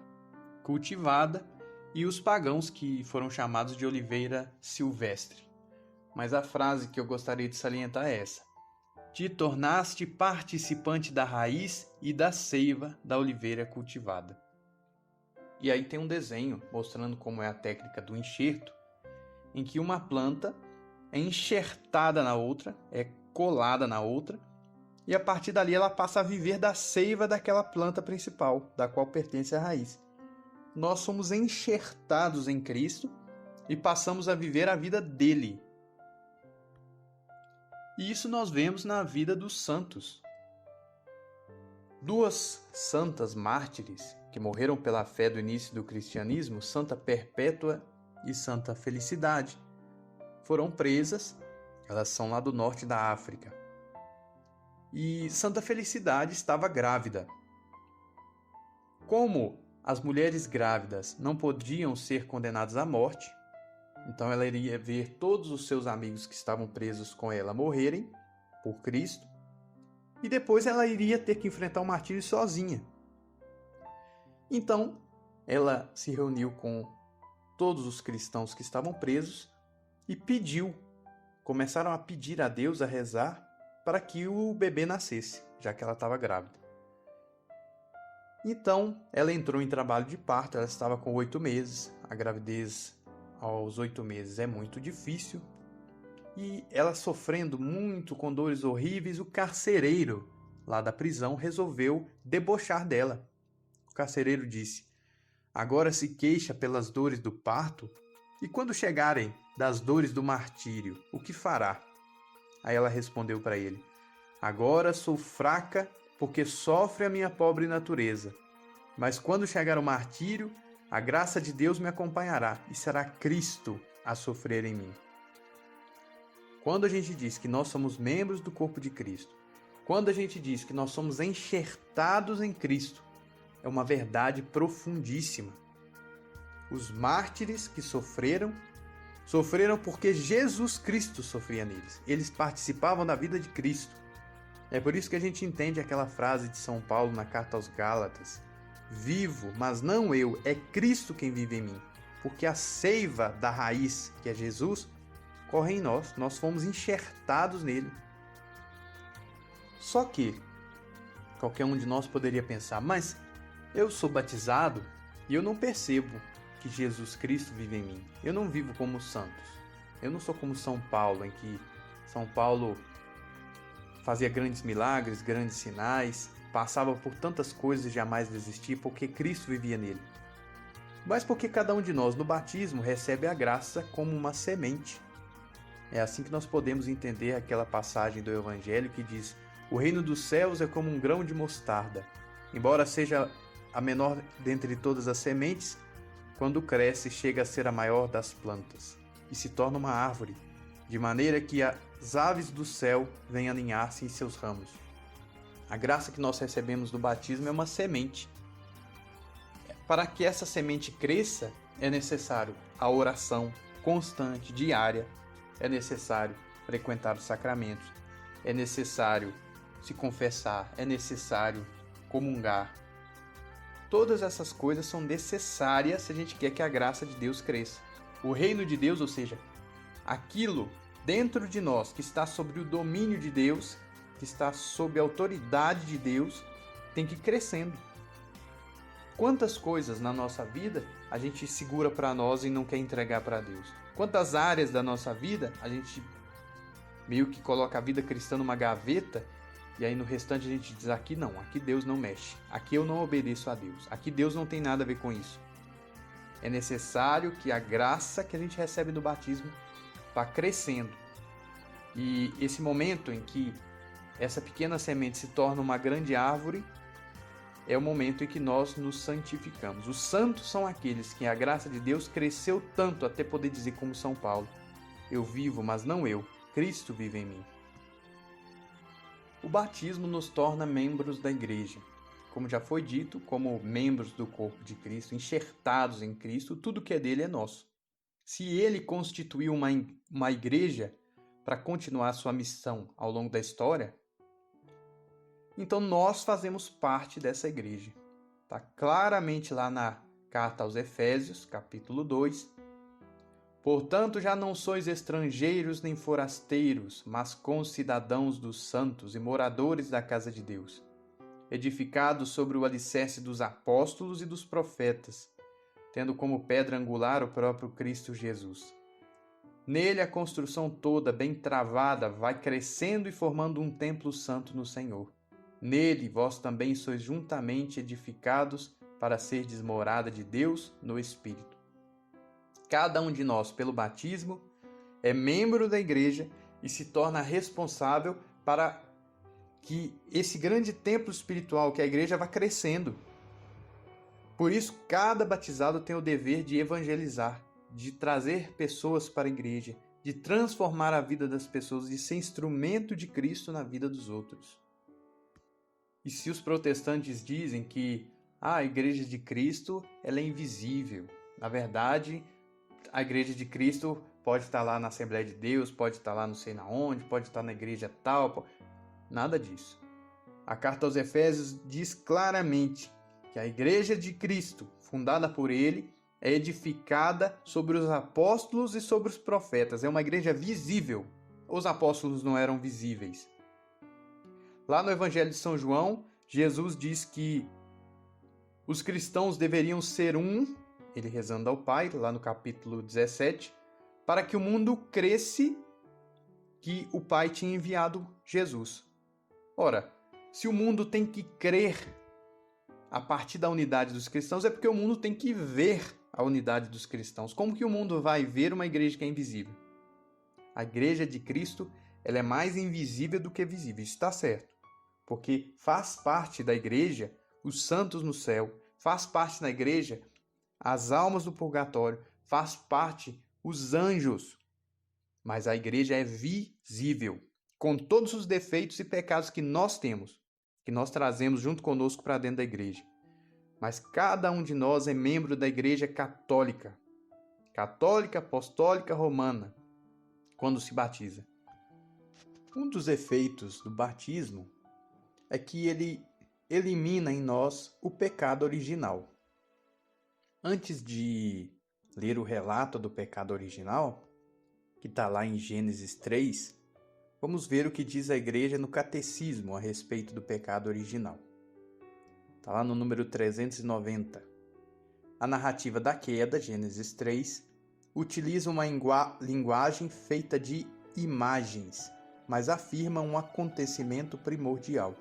cultivada, e os pagãos, que foram chamados de oliveira silvestre. Mas a frase que eu gostaria de salientar é essa: te tornaste participante da raiz e da seiva da oliveira cultivada. E aí tem um desenho mostrando como é a técnica do enxerto, em que uma planta é enxertada na outra, é colada na outra, e a partir dali ela passa a viver da seiva daquela planta principal, da qual pertence a raiz. Nós somos enxertados em Cristo e passamos a viver a vida dele. E isso nós vemos na vida dos santos. Duas santas mártires que morreram pela fé do início do cristianismo, Santa Perpétua e Santa Felicidade, foram presas. Elas são lá do norte da África. e Santa Felicidade estava grávida. Como as mulheres grávidas não podiam ser condenadas à morte, então ela iria ver todos os seus amigos que estavam presos com ela morrerem por Cristo, e depois ela iria ter que enfrentar o martírio sozinha. Então, ela se reuniu com todos os cristãos que estavam presos e começaram a pedir a Deus, a rezar, para que o bebê nascesse, já que ela estava grávida. Então, ela entrou em trabalho de parto, ela estava com 8 meses, a gravidez aos 8 meses é muito difícil, e ela sofrendo muito, com dores horríveis, o carcereiro lá da prisão resolveu debochar dela. O carcereiro disse: agora se queixa pelas dores do parto, e quando chegarem das dores do martírio, o que fará? Aí ela respondeu para ele: agora sou fraca porque sofre a minha pobre natureza, mas quando chegar o martírio, a graça de Deus me acompanhará e será Cristo a sofrer em mim. Quando a gente diz que nós somos membros do corpo de Cristo, quando a gente diz que nós somos enxertados em Cristo, é uma verdade profundíssima. Os mártires que sofreram porque Jesus Cristo sofria neles. Eles participavam da vida de Cristo. É por isso que a gente entende aquela frase de São Paulo na carta aos Gálatas: vivo, mas não eu, é Cristo quem vive em mim. Porque a seiva da raiz, que é Jesus, corre em nós fomos enxertados nele. Só que qualquer um de nós poderia pensar: mas eu sou batizado e eu não percebo que Jesus Cristo vive em mim. Eu não vivo como os santos. Eu não sou como São Paulo, em que São Paulo fazia grandes milagres, grandes sinais, passava por tantas coisas e jamais desistia, porque Cristo vivia nele. Mas porque cada um de nós no batismo recebe a graça como uma semente. É assim que nós podemos entender aquela passagem do Evangelho que diz: o reino dos céus é como um grão de mostarda. Embora seja a menor dentre todas as sementes, quando cresce chega a ser a maior das plantas e se torna uma árvore, de maneira que as aves do céu vêm aninhar-se em seus ramos. A graça que nós recebemos no batismo é uma semente. Para que essa semente cresça, é necessário a oração constante, diária, é necessário frequentar os sacramentos, é necessário se confessar, é necessário comungar. Todas essas coisas são necessárias se a gente quer que a graça de Deus cresça. O reino de Deus, ou seja, aquilo dentro de nós que está sob o domínio de Deus, que está sob a autoridade de Deus, tem que ir crescendo. Quantas coisas na nossa vida a gente segura para nós e não quer entregar para Deus? Quantas áreas da nossa vida a gente meio que coloca a vida cristã numa gaveta e aí no restante a gente diz: aqui não, aqui Deus não mexe, aqui eu não obedeço a Deus, aqui Deus não tem nada a ver com isso. É necessário que a graça que a gente recebe no batismo vá crescendo. E esse momento em que essa pequena semente se torna uma grande árvore é o momento em que nós nos santificamos. Os santos são aqueles que a graça de Deus cresceu tanto até poder dizer como São Paulo: eu vivo, mas não eu, Cristo vive em mim. O batismo nos torna membros da igreja. Como já foi dito, como membros do corpo de Cristo, enxertados em Cristo, tudo que é dele é nosso. Se ele constituiu uma igreja para continuar sua missão ao longo da história, então nós fazemos parte dessa igreja. Está claramente lá na carta aos Efésios, capítulo 2. Portanto, já não sois estrangeiros nem forasteiros, mas concidadãos dos santos e moradores da casa de Deus, edificados sobre o alicerce dos apóstolos e dos profetas, tendo como pedra angular o próprio Cristo Jesus. Nele a construção toda, bem travada, vai crescendo e formando um templo santo no Senhor. Nele vós também sois juntamente edificados para serdes morada de Deus no Espírito. Cada um de nós, pelo batismo, é membro da igreja e se torna responsável para que esse grande templo espiritual que é a igreja vá crescendo. Por isso, cada batizado tem o dever de evangelizar, de trazer pessoas para a igreja, de transformar a vida das pessoas, de ser instrumento de Cristo na vida dos outros. E se os protestantes dizem que a Igreja de Cristo ela é invisível, na verdade, a Igreja de Cristo pode estar lá na Assembleia de Deus, pode estar lá não sei na onde, pode estar na igreja tal, nada disso. A carta aos Efésios diz claramente que a Igreja de Cristo, fundada por ele, é edificada sobre os apóstolos e sobre os profetas. É uma igreja visível. Os apóstolos não eram visíveis. Lá no Evangelho de São João, Jesus diz que os cristãos deveriam ser um, ele rezando ao Pai, lá no capítulo 17, para que o mundo cresce que o Pai tinha enviado Jesus. Ora, se o mundo tem que crer a partir da unidade dos cristãos, é porque o mundo tem que ver a unidade dos cristãos. Como que o mundo vai ver uma igreja que é invisível? A igreja de Cristo, ela é mais invisível do que visível. Isso está certo. Porque faz parte da igreja os santos no céu, faz parte da igreja as almas do purgatório, faz parte os anjos. Mas a igreja é visível, com todos os defeitos e pecados que nós temos, que nós trazemos junto conosco para dentro da igreja. Mas cada um de nós é membro da igreja católica, apostólica, romana, quando se batiza. Um dos efeitos do batismo é que ele elimina em nós o pecado original. Antes de ler o relato do pecado original, que está lá em Gênesis 3, vamos ver o que diz a igreja no catecismo a respeito do pecado original. Está lá no número 390. A narrativa da queda, Gênesis 3, utiliza uma linguagem feita de imagens, mas afirma um acontecimento primordial,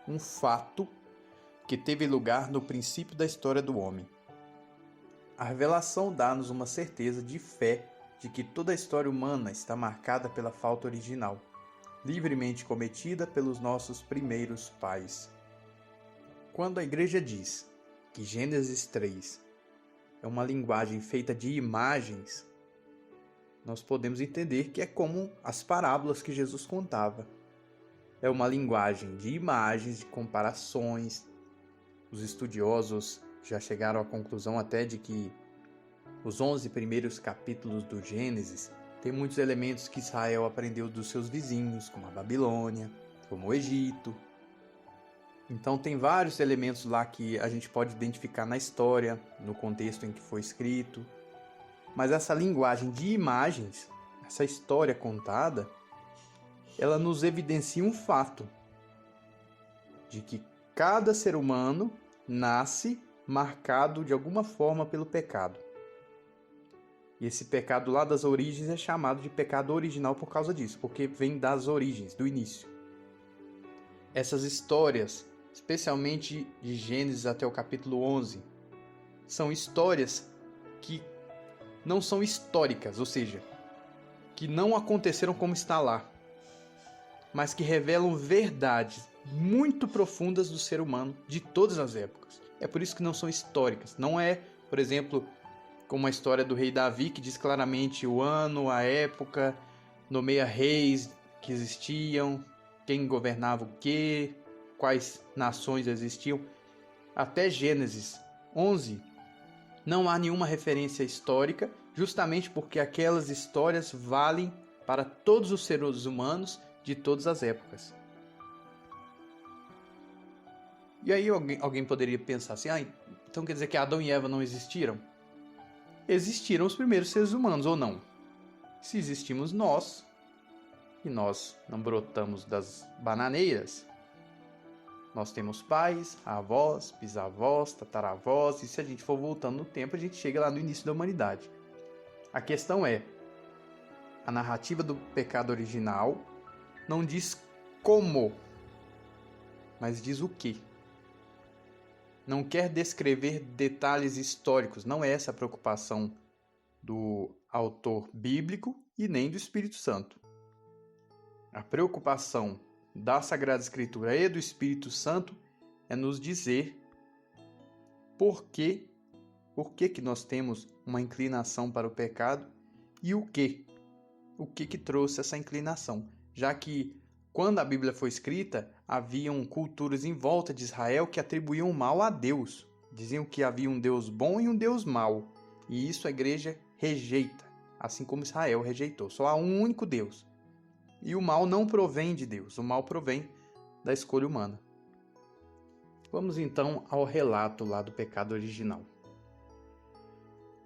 um fato que teve lugar no princípio da história do homem. A revelação dá-nos uma certeza de fé de que toda a história humana está marcada pela falta original, livremente cometida pelos nossos primeiros pais. Quando a igreja diz que Gênesis 3 é uma linguagem feita de imagens, nós podemos entender que é como as parábolas que Jesus contava. É uma linguagem de imagens, de comparações. Os estudiosos já chegaram à conclusão até de que os 11 primeiros capítulos do Gênesis têm muitos elementos que Israel aprendeu dos seus vizinhos, como a Babilônia, como o Egito. Então tem vários elementos lá que a gente pode identificar na história, no contexto em que foi escrito. Mas essa linguagem de imagens, essa história contada, ela nos evidencia um fato de que cada ser humano nasce marcado de alguma forma pelo pecado. E esse pecado lá das origens é chamado de pecado original por causa disso, porque vem das origens, do início. Essas histórias, especialmente de Gênesis até o capítulo 11, são histórias que não são históricas, ou seja, que não aconteceram como está lá, mas que revelam verdades muito profundas do ser humano de todas as épocas. É por isso que não são históricas. Não é, por exemplo, como a história do rei Davi, que diz claramente o ano, a época, nomeia reis que existiam, quem governava o quê, quais nações existiam. Até Gênesis 11 não há nenhuma referência histórica, justamente porque aquelas histórias valem para todos os seres humanos de todas as épocas. E aí alguém poderia pensar assim, então quer dizer que Adão e Eva não existiram? Existiram os primeiros seres humanos, ou não? Se existimos nós, e nós não brotamos das bananeiras, nós temos pais, avós, bisavós, tataravós, e se a gente for voltando no tempo, a gente chega lá no início da humanidade. A questão é, a narrativa do pecado original não diz como, mas diz o quê. Não quer descrever detalhes históricos, não é essa a preocupação do autor bíblico e nem do Espírito Santo. A preocupação da Sagrada Escritura e do Espírito Santo é nos dizer por que nós temos uma inclinação para o pecado e o que trouxe essa inclinação. Já que quando a Bíblia foi escrita, haviam culturas em volta de Israel que atribuíam o mal a Deus. Diziam que havia um Deus bom e um Deus mau. E isso a igreja rejeita, assim como Israel rejeitou. Só há um único Deus. E o mal não provém de Deus, o mal provém da escolha humana. Vamos então ao relato lá do pecado original.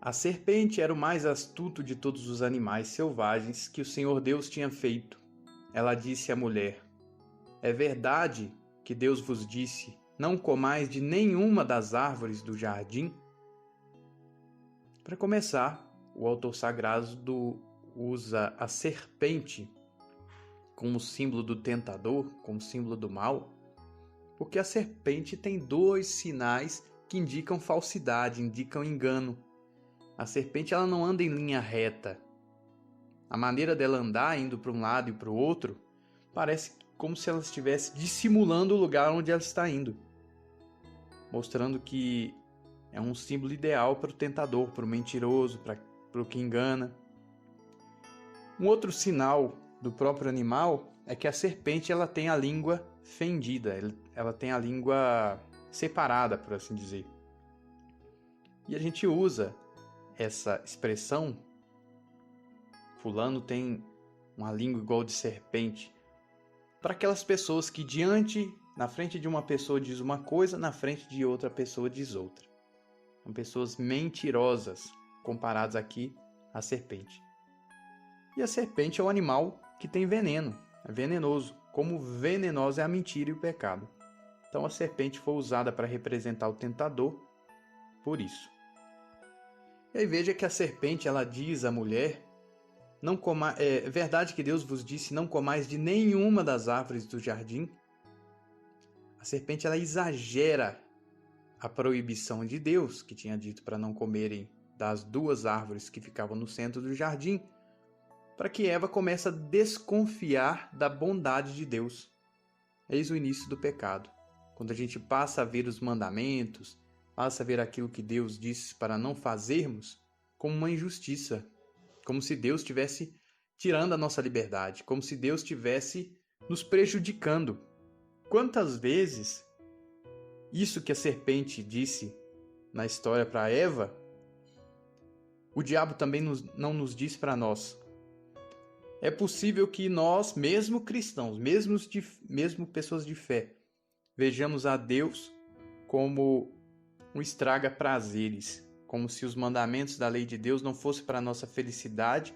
A serpente era o mais astuto de todos os animais selvagens que o Senhor Deus tinha feito. Ela disse à mulher: é verdade que Deus vos disse, não comais de nenhuma das árvores do jardim? Para começar, o autor sagrado usa a serpente como símbolo do tentador, como símbolo do mal, porque a serpente tem dois sinais que indicam falsidade, indicam engano. A serpente ela não anda em linha reta. A maneira dela andar, indo para um lado e para o outro, parece como se ela estivesse dissimulando o lugar onde ela está indo, mostrando que é um símbolo ideal para o tentador, para o mentiroso, para o que engana. Um outro sinal do próprio animal é que a serpente ela tem a língua fendida, ela tem a língua separada, por assim dizer. E a gente usa essa expressão, fulano tem uma língua igual de serpente, para aquelas pessoas que na frente de uma pessoa diz uma coisa, na frente de outra pessoa diz outra. São pessoas mentirosas, comparadas aqui à serpente. E a serpente é um animal que tem veneno, é venenoso, como venenosa é a mentira e o pecado. Então a serpente foi usada para representar o tentador por isso. E aí veja que a serpente ela diz à mulher: é verdade que Deus vos disse, não comais de nenhuma das árvores do jardim? A serpente ela exagera a proibição de Deus, que tinha dito para não comerem das duas árvores que ficavam no centro do jardim, para que Eva comece a desconfiar da bondade de Deus. Eis o início do pecado. Quando a gente passa a ver os mandamentos, passa a ver aquilo que Deus disse para não fazermos como uma injustiça, como se Deus estivesse tirando a nossa liberdade, como se Deus estivesse nos prejudicando. Quantas vezes isso que a serpente disse na história para Eva, o diabo também não nos diz para nós. É possível que nós, mesmo cristãos, mesmo pessoas de fé, vejamos a Deus como um estraga-prazeres, como se os mandamentos da lei de Deus não fossem para a nossa felicidade,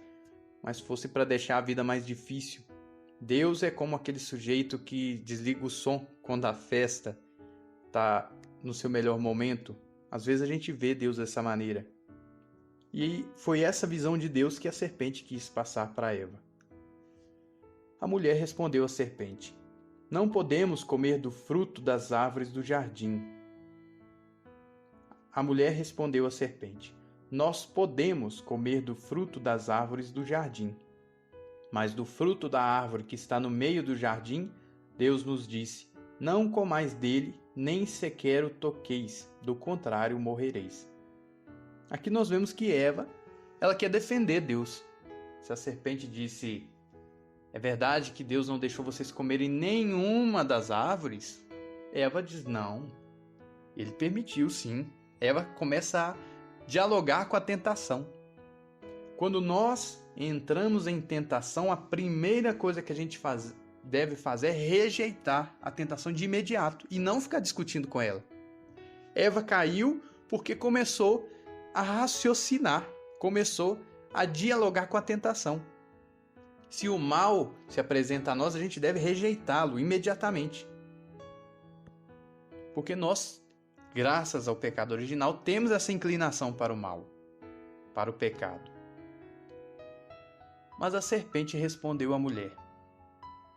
mas fossem para deixar a vida mais difícil. Deus é como aquele sujeito que desliga o som quando a festa está no seu melhor momento. Às vezes a gente vê Deus dessa maneira. E foi essa visão de Deus que a serpente quis passar para Eva. A mulher respondeu à serpente: não podemos comer do fruto das árvores do jardim. A mulher respondeu à serpente: nós podemos comer do fruto das árvores do jardim. Mas do fruto da árvore que está no meio do jardim, Deus nos disse: não comais dele, nem sequer o toqueis, do contrário morrereis. Aqui nós vemos que Eva, ela quer defender Deus. Se a serpente disse: é verdade que Deus não deixou vocês comerem nenhuma das árvores? Eva diz: não, ele permitiu sim. Eva começa a dialogar com a tentação. Quando nós entramos em tentação, a primeira coisa que a gente deve fazer é rejeitar a tentação de imediato e não ficar discutindo com ela. Eva caiu porque começou a raciocinar, começou a dialogar com a tentação. Se o mal se apresenta a nós, a gente deve rejeitá-lo imediatamente. Porque nós, graças ao pecado original, temos essa inclinação para o mal, para o pecado. Mas a serpente respondeu à mulher: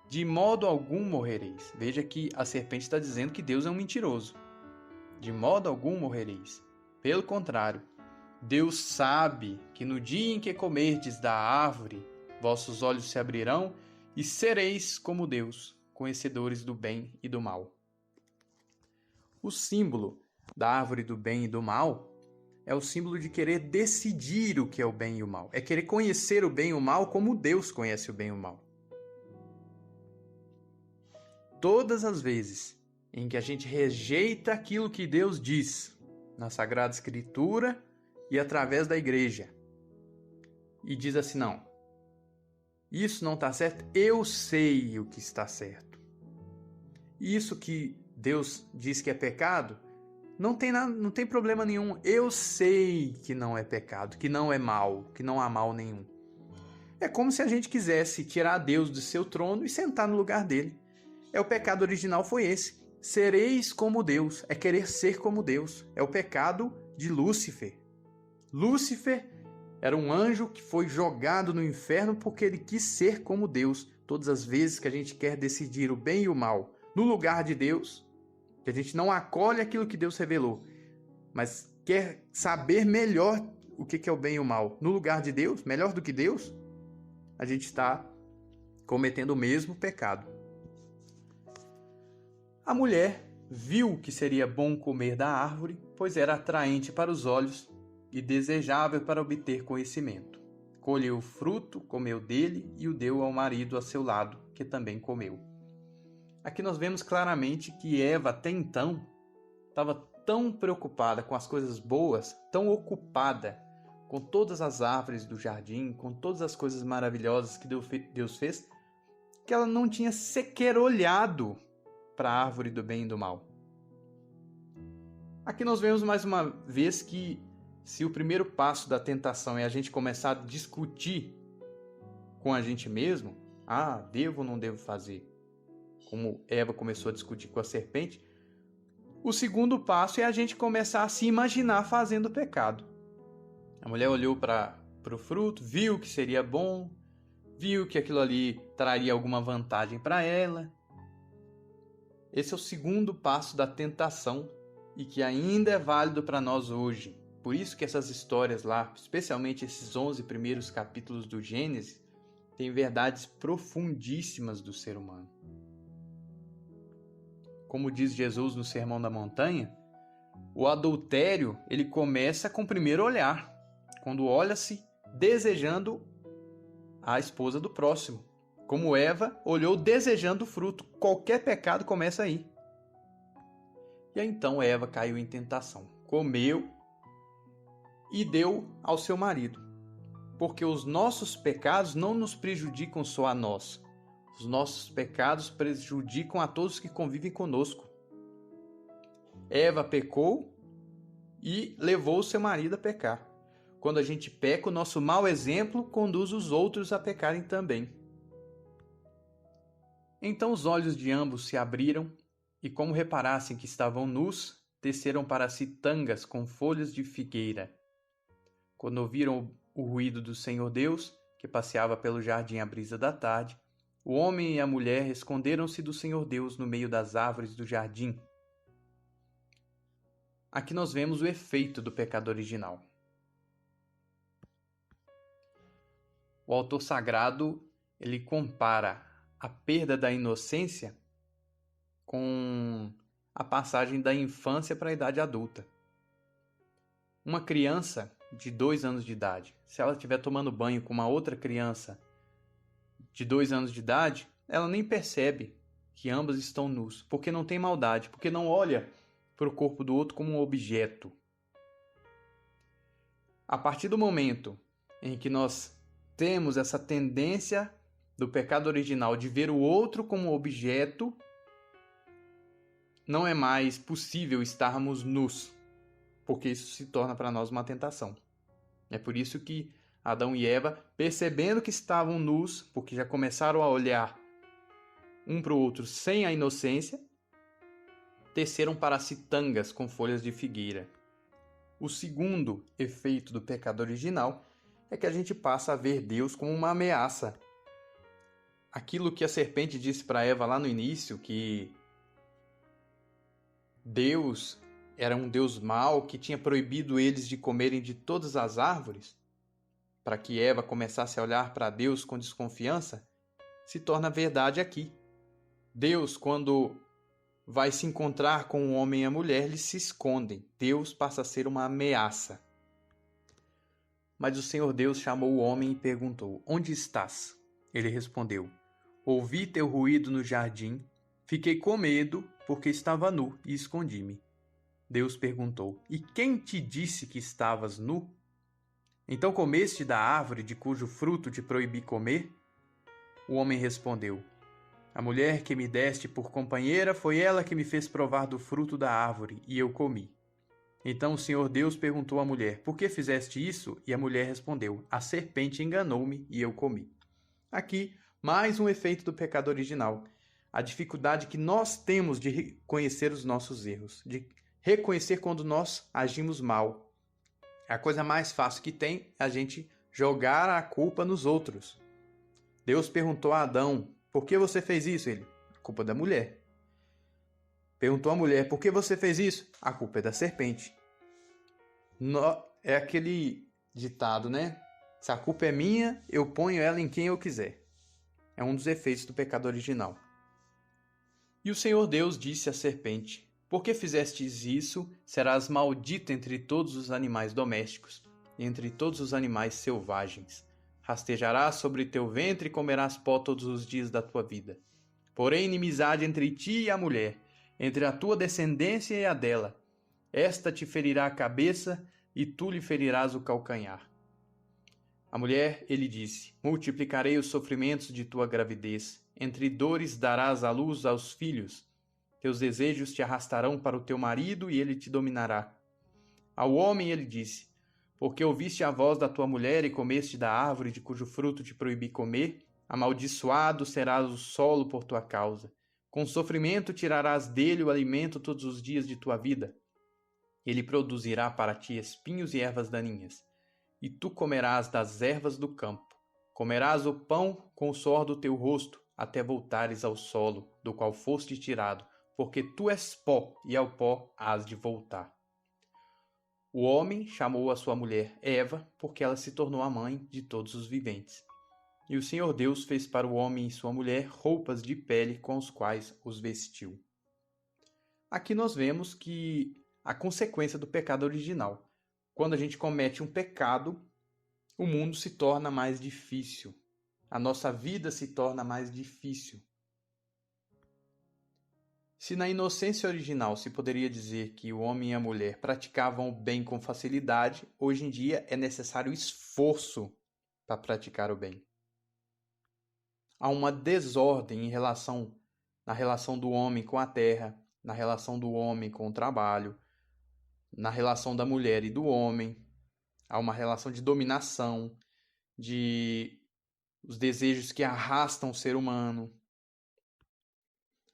de modo algum morrereis. Veja que a serpente está dizendo que Deus é um mentiroso. De modo algum morrereis. Pelo contrário, Deus sabe que no dia em que comerdes da árvore, vossos olhos se abrirão e sereis como Deus, conhecedores do bem e do mal. O símbolo da árvore do bem e do mal é o símbolo de querer decidir o que é o bem e o mal. É querer conhecer o bem e o mal como Deus conhece o bem e o mal. todas as vezes em que a gente rejeita aquilo que Deus diz na Sagrada Escritura e através da igreja, e diz assim: não, isso não está certo, eu sei o que está certo. Isso que Deus diz que é pecado, não tem problema nenhum. Eu sei que não é pecado, que não é mal, que não há mal nenhum. É como se a gente quisesse tirar Deus do seu trono e sentar no lugar dele. O pecado original foi esse. Sereis como Deus, é querer ser como Deus. É o pecado de Lúcifer. Lúcifer era um anjo que foi jogado no inferno porque ele quis ser como Deus. Todas as vezes que a gente quer decidir o bem e o mal no lugar de Deus, que a gente não acolhe aquilo que Deus revelou, mas quer saber melhor o que é o bem e o mal no lugar de Deus, melhor do que Deus, a gente está cometendo o mesmo pecado. A mulher viu que seria bom comer da árvore, pois era atraente para os olhos e desejável para obter conhecimento. Colheu o fruto, comeu dele e o deu ao marido a seu lado, que também comeu. Aqui nós vemos claramente que Eva, até então, estava tão preocupada com as coisas boas, tão ocupada com todas as árvores do jardim, com todas as coisas maravilhosas que Deus fez, que ela não tinha sequer olhado para a árvore do bem e do mal. Aqui nós vemos mais uma vez que se o primeiro passo da tentação é a gente começar a discutir com a gente mesmo, devo ou não devo fazer? Como Eva começou a discutir com a serpente, o segundo passo é a gente começar a se imaginar fazendo o pecado. A mulher olhou para o fruto, viu que seria bom, viu que aquilo ali traria alguma vantagem para ela. Esse é o segundo passo da tentação e que ainda é válido para nós hoje. Por isso que essas histórias lá, especialmente esses 11 primeiros capítulos do Gênesis, têm verdades profundíssimas do ser humano. Como diz Jesus no Sermão da Montanha, o adultério ele começa com o primeiro olhar, quando olha-se desejando a esposa do próximo. Como Eva olhou desejando o fruto. Qualquer pecado começa aí. E aí, então Eva caiu em tentação. Comeu e deu ao seu marido. Porque os nossos pecados não nos prejudicam só a nós. Os nossos pecados prejudicam a todos que convivem conosco. Eva pecou e levou o seu marido a pecar. Quando a gente peca, o nosso mau exemplo conduz os outros a pecarem também. Então os olhos de ambos se abriram, e como reparassem que estavam nus, teceram para si tangas com folhas de figueira. Quando ouviram o ruído do Senhor Deus, que passeava pelo jardim à brisa da tarde, o homem e a mulher esconderam-se do Senhor Deus no meio das árvores do jardim. Aqui nós vemos o efeito do pecado original. O autor sagrado, ele compara a perda da inocência com a passagem da infância para a idade adulta. Uma criança de 2 anos de idade, se ela estiver tomando banho com uma outra criança de 2 anos de idade, ela nem percebe que ambas estão nus, porque não tem maldade, porque não olha para o corpo do outro como um objeto. A partir do momento em que nós temos essa tendência do pecado original de ver o outro como objeto, não é mais possível estarmos nus, porque isso se torna para nós uma tentação. É por isso que Adão e Eva, percebendo que estavam nus, porque já começaram a olhar um para o outro sem a inocência, teceram para si tangas com folhas de figueira. O segundo efeito do pecado original é que a gente passa a ver Deus como uma ameaça. Aquilo que a serpente disse para Eva lá no início, que Deus era um Deus mau, que tinha proibido eles de comerem de todas as árvores, para que Eva começasse a olhar para Deus com desconfiança, se torna verdade aqui. Deus, quando vai se encontrar com o homem e a mulher, eles se escondem. Deus passa a ser uma ameaça. Mas o Senhor Deus chamou o homem e perguntou: onde estás? Ele respondeu: ouvi teu ruído no jardim Fiquei com medo, porque estava nu e escondi-me. Deus perguntou: E quem te disse que estavas nu? Então comeste da árvore de cujo fruto te proibi comer? O homem respondeu: A mulher que me deste por companheira foi ela que me fez provar do fruto da árvore, e eu comi. Então o Senhor Deus perguntou à mulher: Por que fizeste isso? E a mulher respondeu: A serpente enganou-me e eu comi. Aqui, mais um efeito do pecado original. A dificuldade que nós temos de reconhecer os nossos erros, de reconhecer quando nós agimos mal. A coisa mais fácil que tem é a gente jogar a culpa nos outros. Deus perguntou a Adão: Por que você fez isso? Ele: Culpa da mulher. Perguntou à mulher: Por que você fez isso? A culpa é da serpente. É aquele ditado, né? Se a culpa é minha, eu ponho ela em quem eu quiser. É um dos efeitos do pecado original. E o Senhor Deus disse à serpente: Por que fizestes isso? Serás maldita entre todos os animais domésticos e entre todos os animais selvagens. Rastejarás sobre teu ventre e comerás pó todos os dias da tua vida. Porém, inimizade entre ti e a mulher, entre a tua descendência e a dela. Esta te ferirá a cabeça e tu lhe ferirás o calcanhar. A mulher, ele disse: Multiplicarei os sofrimentos de tua gravidez. Entre dores darás à luz aos filhos. Teus desejos te arrastarão para o teu marido e ele te dominará. Ao homem ele disse: Porque ouviste a voz da tua mulher e comeste da árvore de cujo fruto te proibi comer, amaldiçoado serás o solo por tua causa. Com sofrimento tirarás dele o alimento todos os dias de tua vida. Ele produzirá para ti espinhos e ervas daninhas. E tu comerás das ervas do campo. Comerás o pão com o suor do teu rosto, até voltares ao solo, do qual foste tirado, porque tu és pó, e ao pó hás de voltar. O homem chamou a sua mulher Eva, porque ela se tornou a mãe de todos os viventes. E o Senhor Deus fez para o homem e sua mulher roupas de pele com as quais os vestiu. Aqui nós vemos que a consequência do pecado original. Quando a gente comete um pecado, o mundo se torna mais difícil. A nossa vida se torna mais difícil. Se na inocência original se poderia dizer que o homem e a mulher praticavam o bem com facilidade, hoje em dia é necessário esforço para praticar o bem. Há uma desordem na relação do homem com a terra, na relação do homem com o trabalho, na relação da mulher e do homem. Há uma relação de dominação, de os desejos que arrastam o ser humano.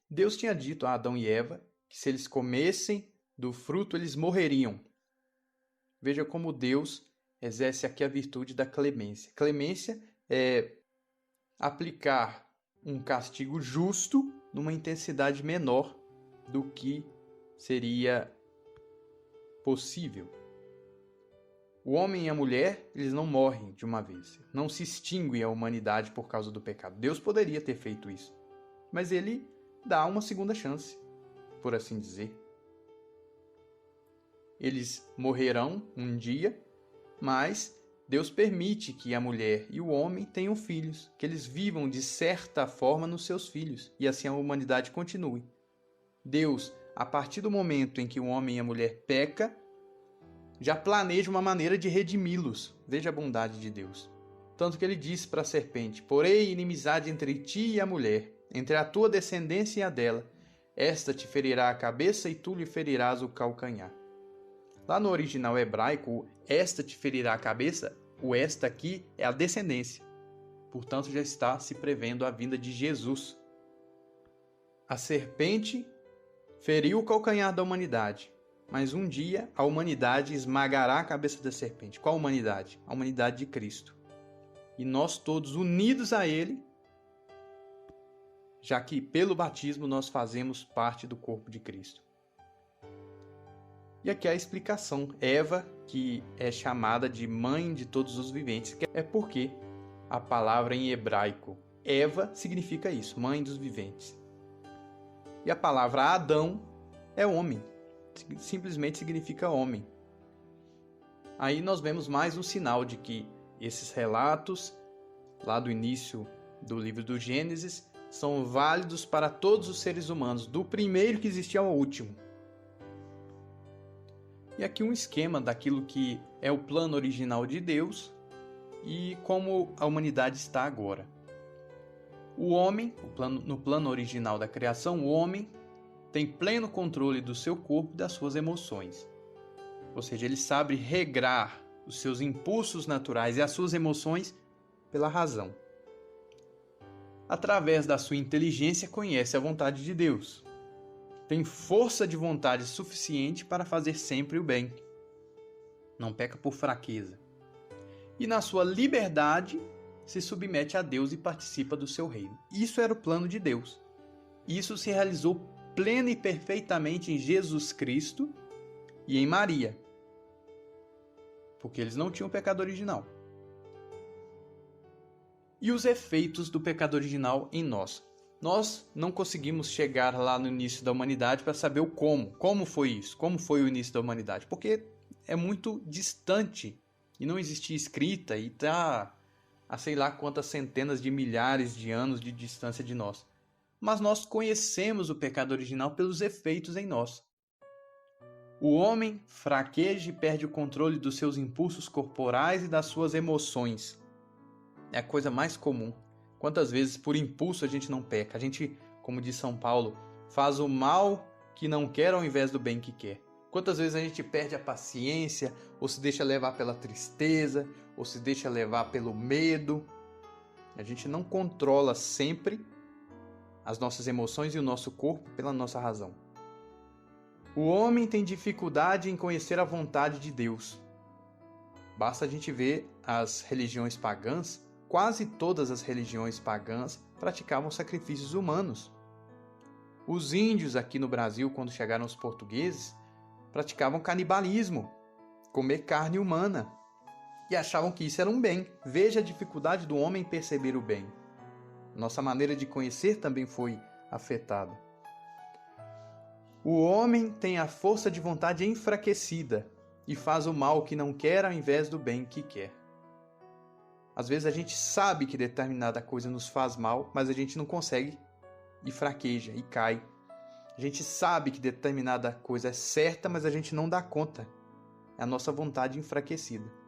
Deus tinha dito a Adão e Eva que se eles comessem do fruto, eles morreriam. Veja como Deus exerce aqui a virtude da clemência. Clemência é aplicar um castigo justo numa intensidade menor do que seria possível. O homem e a mulher, eles não morrem de uma vez. Não se extingue a humanidade por causa do pecado. Deus poderia ter feito isso. Mas ele dá uma segunda chance, por assim dizer. Eles morrerão um dia, mas Deus permite que a mulher e o homem tenham filhos, que eles vivam de certa forma nos seus filhos, e assim a humanidade continue. Deus, a partir do momento em que o homem e a mulher pecam, já planeja uma maneira de redimi-los. Veja a bondade de Deus. Tanto que ele disse para a serpente: Porém, inimizade entre ti e a mulher, entre a tua descendência e a dela. Esta te ferirá a cabeça e tu lhe ferirás o calcanhar. Lá no original hebraico, esta te ferirá a cabeça, o esta aqui é a descendência. Portanto, já está se prevendo a vinda de Jesus. A serpente feriu o calcanhar da humanidade, mas um dia a humanidade esmagará a cabeça da serpente. Qual humanidade? A humanidade de Cristo. E nós todos unidos a Ele, já que pelo batismo nós fazemos parte do corpo de Cristo. E aqui a explicação. Eva, que é chamada de mãe de todos os viventes, é porque a palavra em hebraico Eva significa isso, mãe dos viventes. E a palavra Adão é homem, simplesmente significa homem. Aí nós vemos mais um sinal de que esses relatos, lá do início do livro do Gênesis, são válidos para todos os seres humanos, do primeiro que existiu ao último. E aqui um esquema daquilo que é o plano original de Deus e como a humanidade está agora. O homem, no plano original da criação, o homem tem pleno controle do seu corpo e das suas emoções. Ou seja, ele sabe regrar os seus impulsos naturais e as suas emoções pela razão. Através da sua inteligência, conhece a vontade de Deus. Tem força de vontade suficiente para fazer sempre o bem. Não peca por fraqueza. E na sua liberdade, se submete a Deus e participa do seu reino. Isso era o plano de Deus. Isso se realizou plena e perfeitamente em Jesus Cristo e em Maria. Porque eles não tinham pecado original. E os efeitos do pecado original em nós. Nós não conseguimos chegar lá no início da humanidade para saber o como. Como foi isso? Como foi o início da humanidade? Porque é muito distante e não existia escrita e está a sei lá quantas centenas de milhares de anos de distância de nós. Mas nós conhecemos o pecado original pelos efeitos em nós. O homem fraqueja e perde o controle dos seus impulsos corporais e das suas emoções. É a coisa mais comum. Quantas vezes por impulso a gente não peca? A gente, como diz São Paulo, faz o mal que não quer ao invés do bem que quer. Quantas vezes a gente perde a paciência, ou se deixa levar pela tristeza, ou se deixa levar pelo medo. A gente não controla sempre as nossas emoções e o nosso corpo pela nossa razão. O homem tem dificuldade em conhecer a vontade de Deus. Basta a gente ver as religiões pagãs. Quase todas as religiões pagãs praticavam sacrifícios humanos. Os índios aqui no Brasil, quando chegaram os portugueses, praticavam canibalismo, comer carne humana, e achavam que isso era um bem. Veja a dificuldade do homem perceber o bem. Nossa maneira de conhecer também foi afetada. O homem tem a força de vontade enfraquecida e faz o mal que não quer ao invés do bem que quer. Às vezes a gente sabe que determinada coisa nos faz mal, mas a gente não consegue e fraqueja e cai. A gente sabe que determinada coisa é certa, mas a gente não dá conta. É a nossa vontade enfraquecida.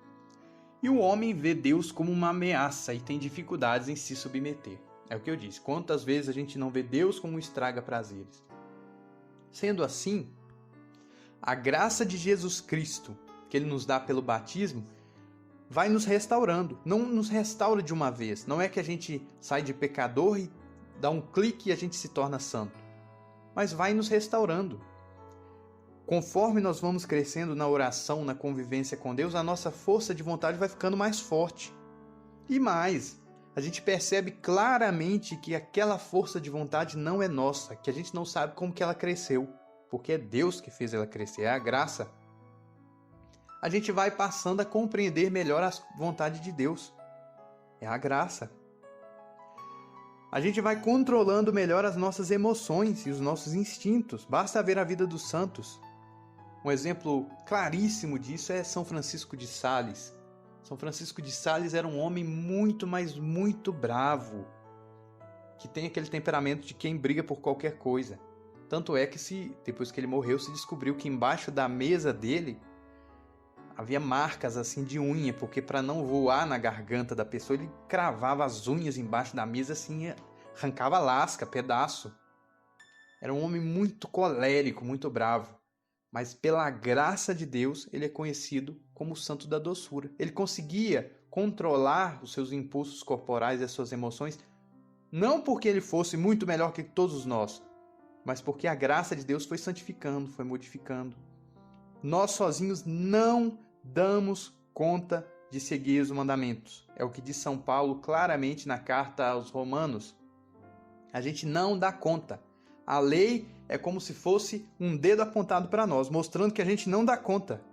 E o homem vê Deus como uma ameaça e tem dificuldades em se submeter. É o que eu disse. Quantas vezes a gente não vê Deus como um estraga-prazeres? Sendo assim, a graça de Jesus Cristo, que Ele nos dá pelo batismo, vai nos restaurando. Não nos restaura de uma vez. Não é que a gente sai de pecador e dá um clique e a gente se torna santo. Mas vai nos restaurando. Conforme nós vamos crescendo na oração, na convivência com Deus, a nossa força de vontade vai ficando mais forte. E mais, a gente percebe claramente que aquela força de vontade não é nossa, que a gente não sabe como que ela cresceu, porque é Deus que fez ela crescer, é a graça. A gente vai passando a compreender melhor a vontade de Deus. É a graça. A gente vai controlando melhor as nossas emoções e os nossos instintos. Basta ver a vida dos santos. Um exemplo claríssimo disso é São Francisco de Sales. São Francisco de Sales era um homem muito, mas muito bravo, que tem aquele temperamento de quem briga por qualquer coisa. Tanto é que depois que ele morreu, se descobriu que embaixo da mesa dele havia marcas assim de unha, porque para não voar na garganta da pessoa, ele cravava as unhas embaixo da mesa assim, arrancava lasca, pedaço. Era um homem muito colérico, muito bravo. Mas pela graça de Deus, ele é conhecido como o santo da doçura. Ele conseguia controlar os seus impulsos corporais e as suas emoções, não porque ele fosse muito melhor que todos nós, mas porque a graça de Deus foi santificando, foi modificando. Nós sozinhos não damos conta de seguir os mandamentos. É o que diz São Paulo claramente na carta aos Romanos. A gente não dá conta. A lei é como se fosse um dedo apontado para nós, mostrando que a gente não dá conta.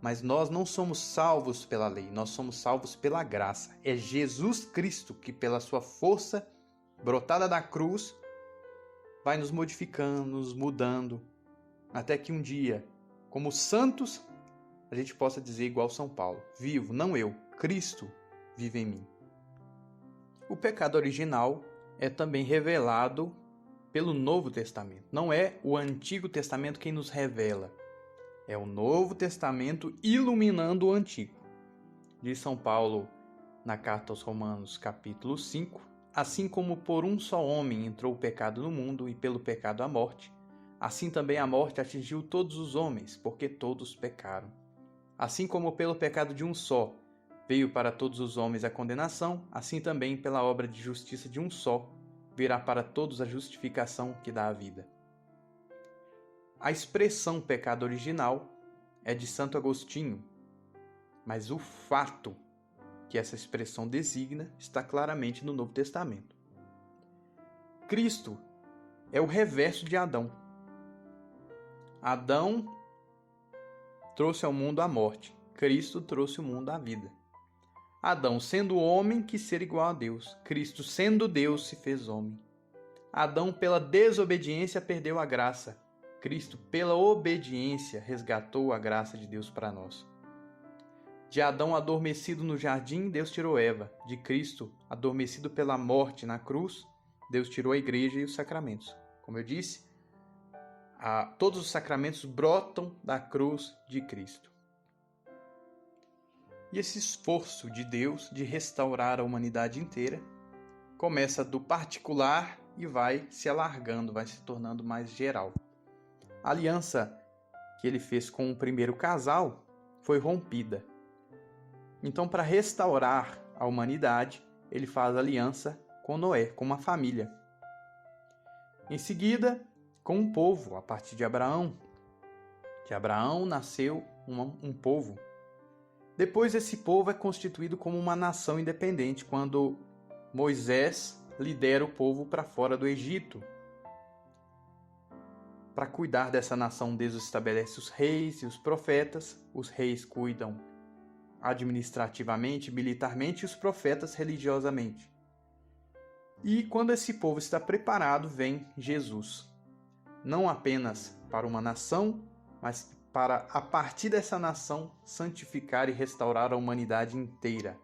Mas nós não somos salvos pela lei, nós somos salvos pela graça. É Jesus Cristo que, pela sua força brotada da cruz, vai nos modificando, nos mudando, até que um dia, como santos, a gente possa dizer igual São Paulo: vivo, não eu, Cristo vive em mim. O pecado original é também revelado pelo Novo Testamento. Não é o Antigo Testamento quem nos revela, é o Novo Testamento iluminando o Antigo. Diz São Paulo na carta aos Romanos, capítulo 5, assim como por um só homem entrou o pecado no mundo e pelo pecado a morte, assim também a morte atingiu todos os homens, porque todos pecaram. Assim como pelo pecado de um só veio para todos os homens a condenação, assim também pela obra de justiça de um só virá para todos a justificação que dá a vida. A expressão pecado original é de Santo Agostinho, mas o fato que essa expressão designa está claramente no Novo Testamento. Cristo é o reverso de Adão. Adão trouxe ao mundo a morte, Cristo trouxe ao mundo a vida. Adão, sendo homem, quis ser igual a Deus. Cristo, sendo Deus, se fez homem. Adão, pela desobediência, perdeu a graça. Cristo, pela obediência, resgatou a graça de Deus para nós. De Adão adormecido no jardim, Deus tirou Eva. De Cristo, adormecido pela morte na cruz, Deus tirou a igreja e os sacramentos. Como eu disse, todos os sacramentos brotam da cruz de Cristo. E esse esforço de Deus de restaurar a humanidade inteira começa do particular e vai se alargando, vai se tornando mais geral. A aliança que ele fez com o primeiro casal foi rompida. Então, para restaurar a humanidade, ele faz aliança com Noé, com uma família. Em seguida, com um povo, a partir de Abraão. De Abraão nasceu um povo. Depois, esse povo é constituído como uma nação independente, quando Moisés lidera o povo para fora do Egito. Para cuidar dessa nação, Deus estabelece os reis e os profetas. Os reis cuidam administrativamente, militarmente, e os profetas religiosamente. E quando esse povo está preparado, vem Jesus. Não apenas para uma nação, mas para, a partir dessa nação, santificar e restaurar a humanidade inteira.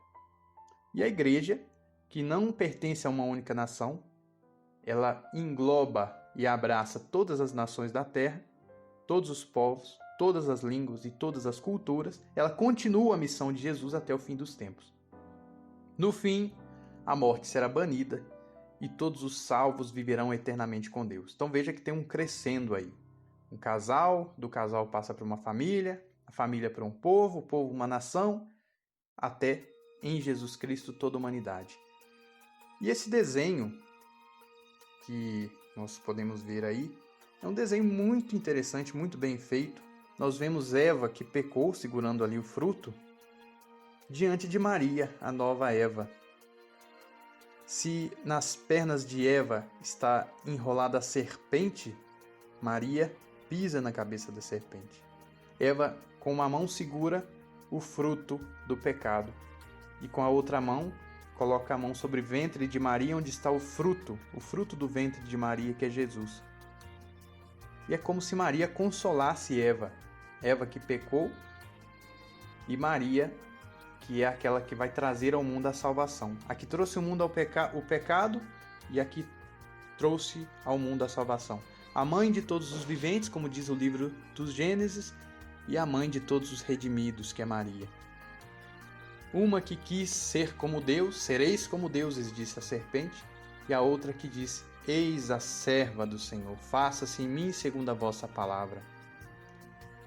E a igreja, que não pertence a uma única nação, ela engloba e abraça todas as nações da terra, todos os povos, todas as línguas e todas as culturas. Ela continua a missão de Jesus até o fim dos tempos. No fim, a morte será banida e todos os salvos viverão eternamente com Deus. Então veja que tem um crescendo aí. Um casal, do casal passa para uma família, a família para um povo, o povo uma nação, até em Jesus Cristo toda a humanidade. E esse desenho que nós podemos ver aí é um desenho muito interessante, muito bem feito. Nós vemos Eva, que pecou segurando ali o fruto, diante de Maria, a nova Eva. Se nas pernas de Eva está enrolada a serpente, Maria pisa na cabeça da serpente. Eva, com uma mão, segura o fruto do pecado e com a outra mão coloca a mão sobre o ventre de Maria, onde está o fruto do ventre de Maria, que é Jesus. E é como se Maria consolasse Eva, Eva que pecou, e Maria, que é aquela que vai trazer ao mundo a salvação. A que trouxe o mundo o pecado e a que trouxe ao mundo a salvação. A mãe de todos os viventes, como diz o livro dos Gênesis, e a mãe de todos os redimidos, que é Maria. Uma que quis ser como Deus, sereis como deuses, disse a serpente, e a outra que disse, eis a serva do Senhor, faça-se em mim segundo a vossa palavra.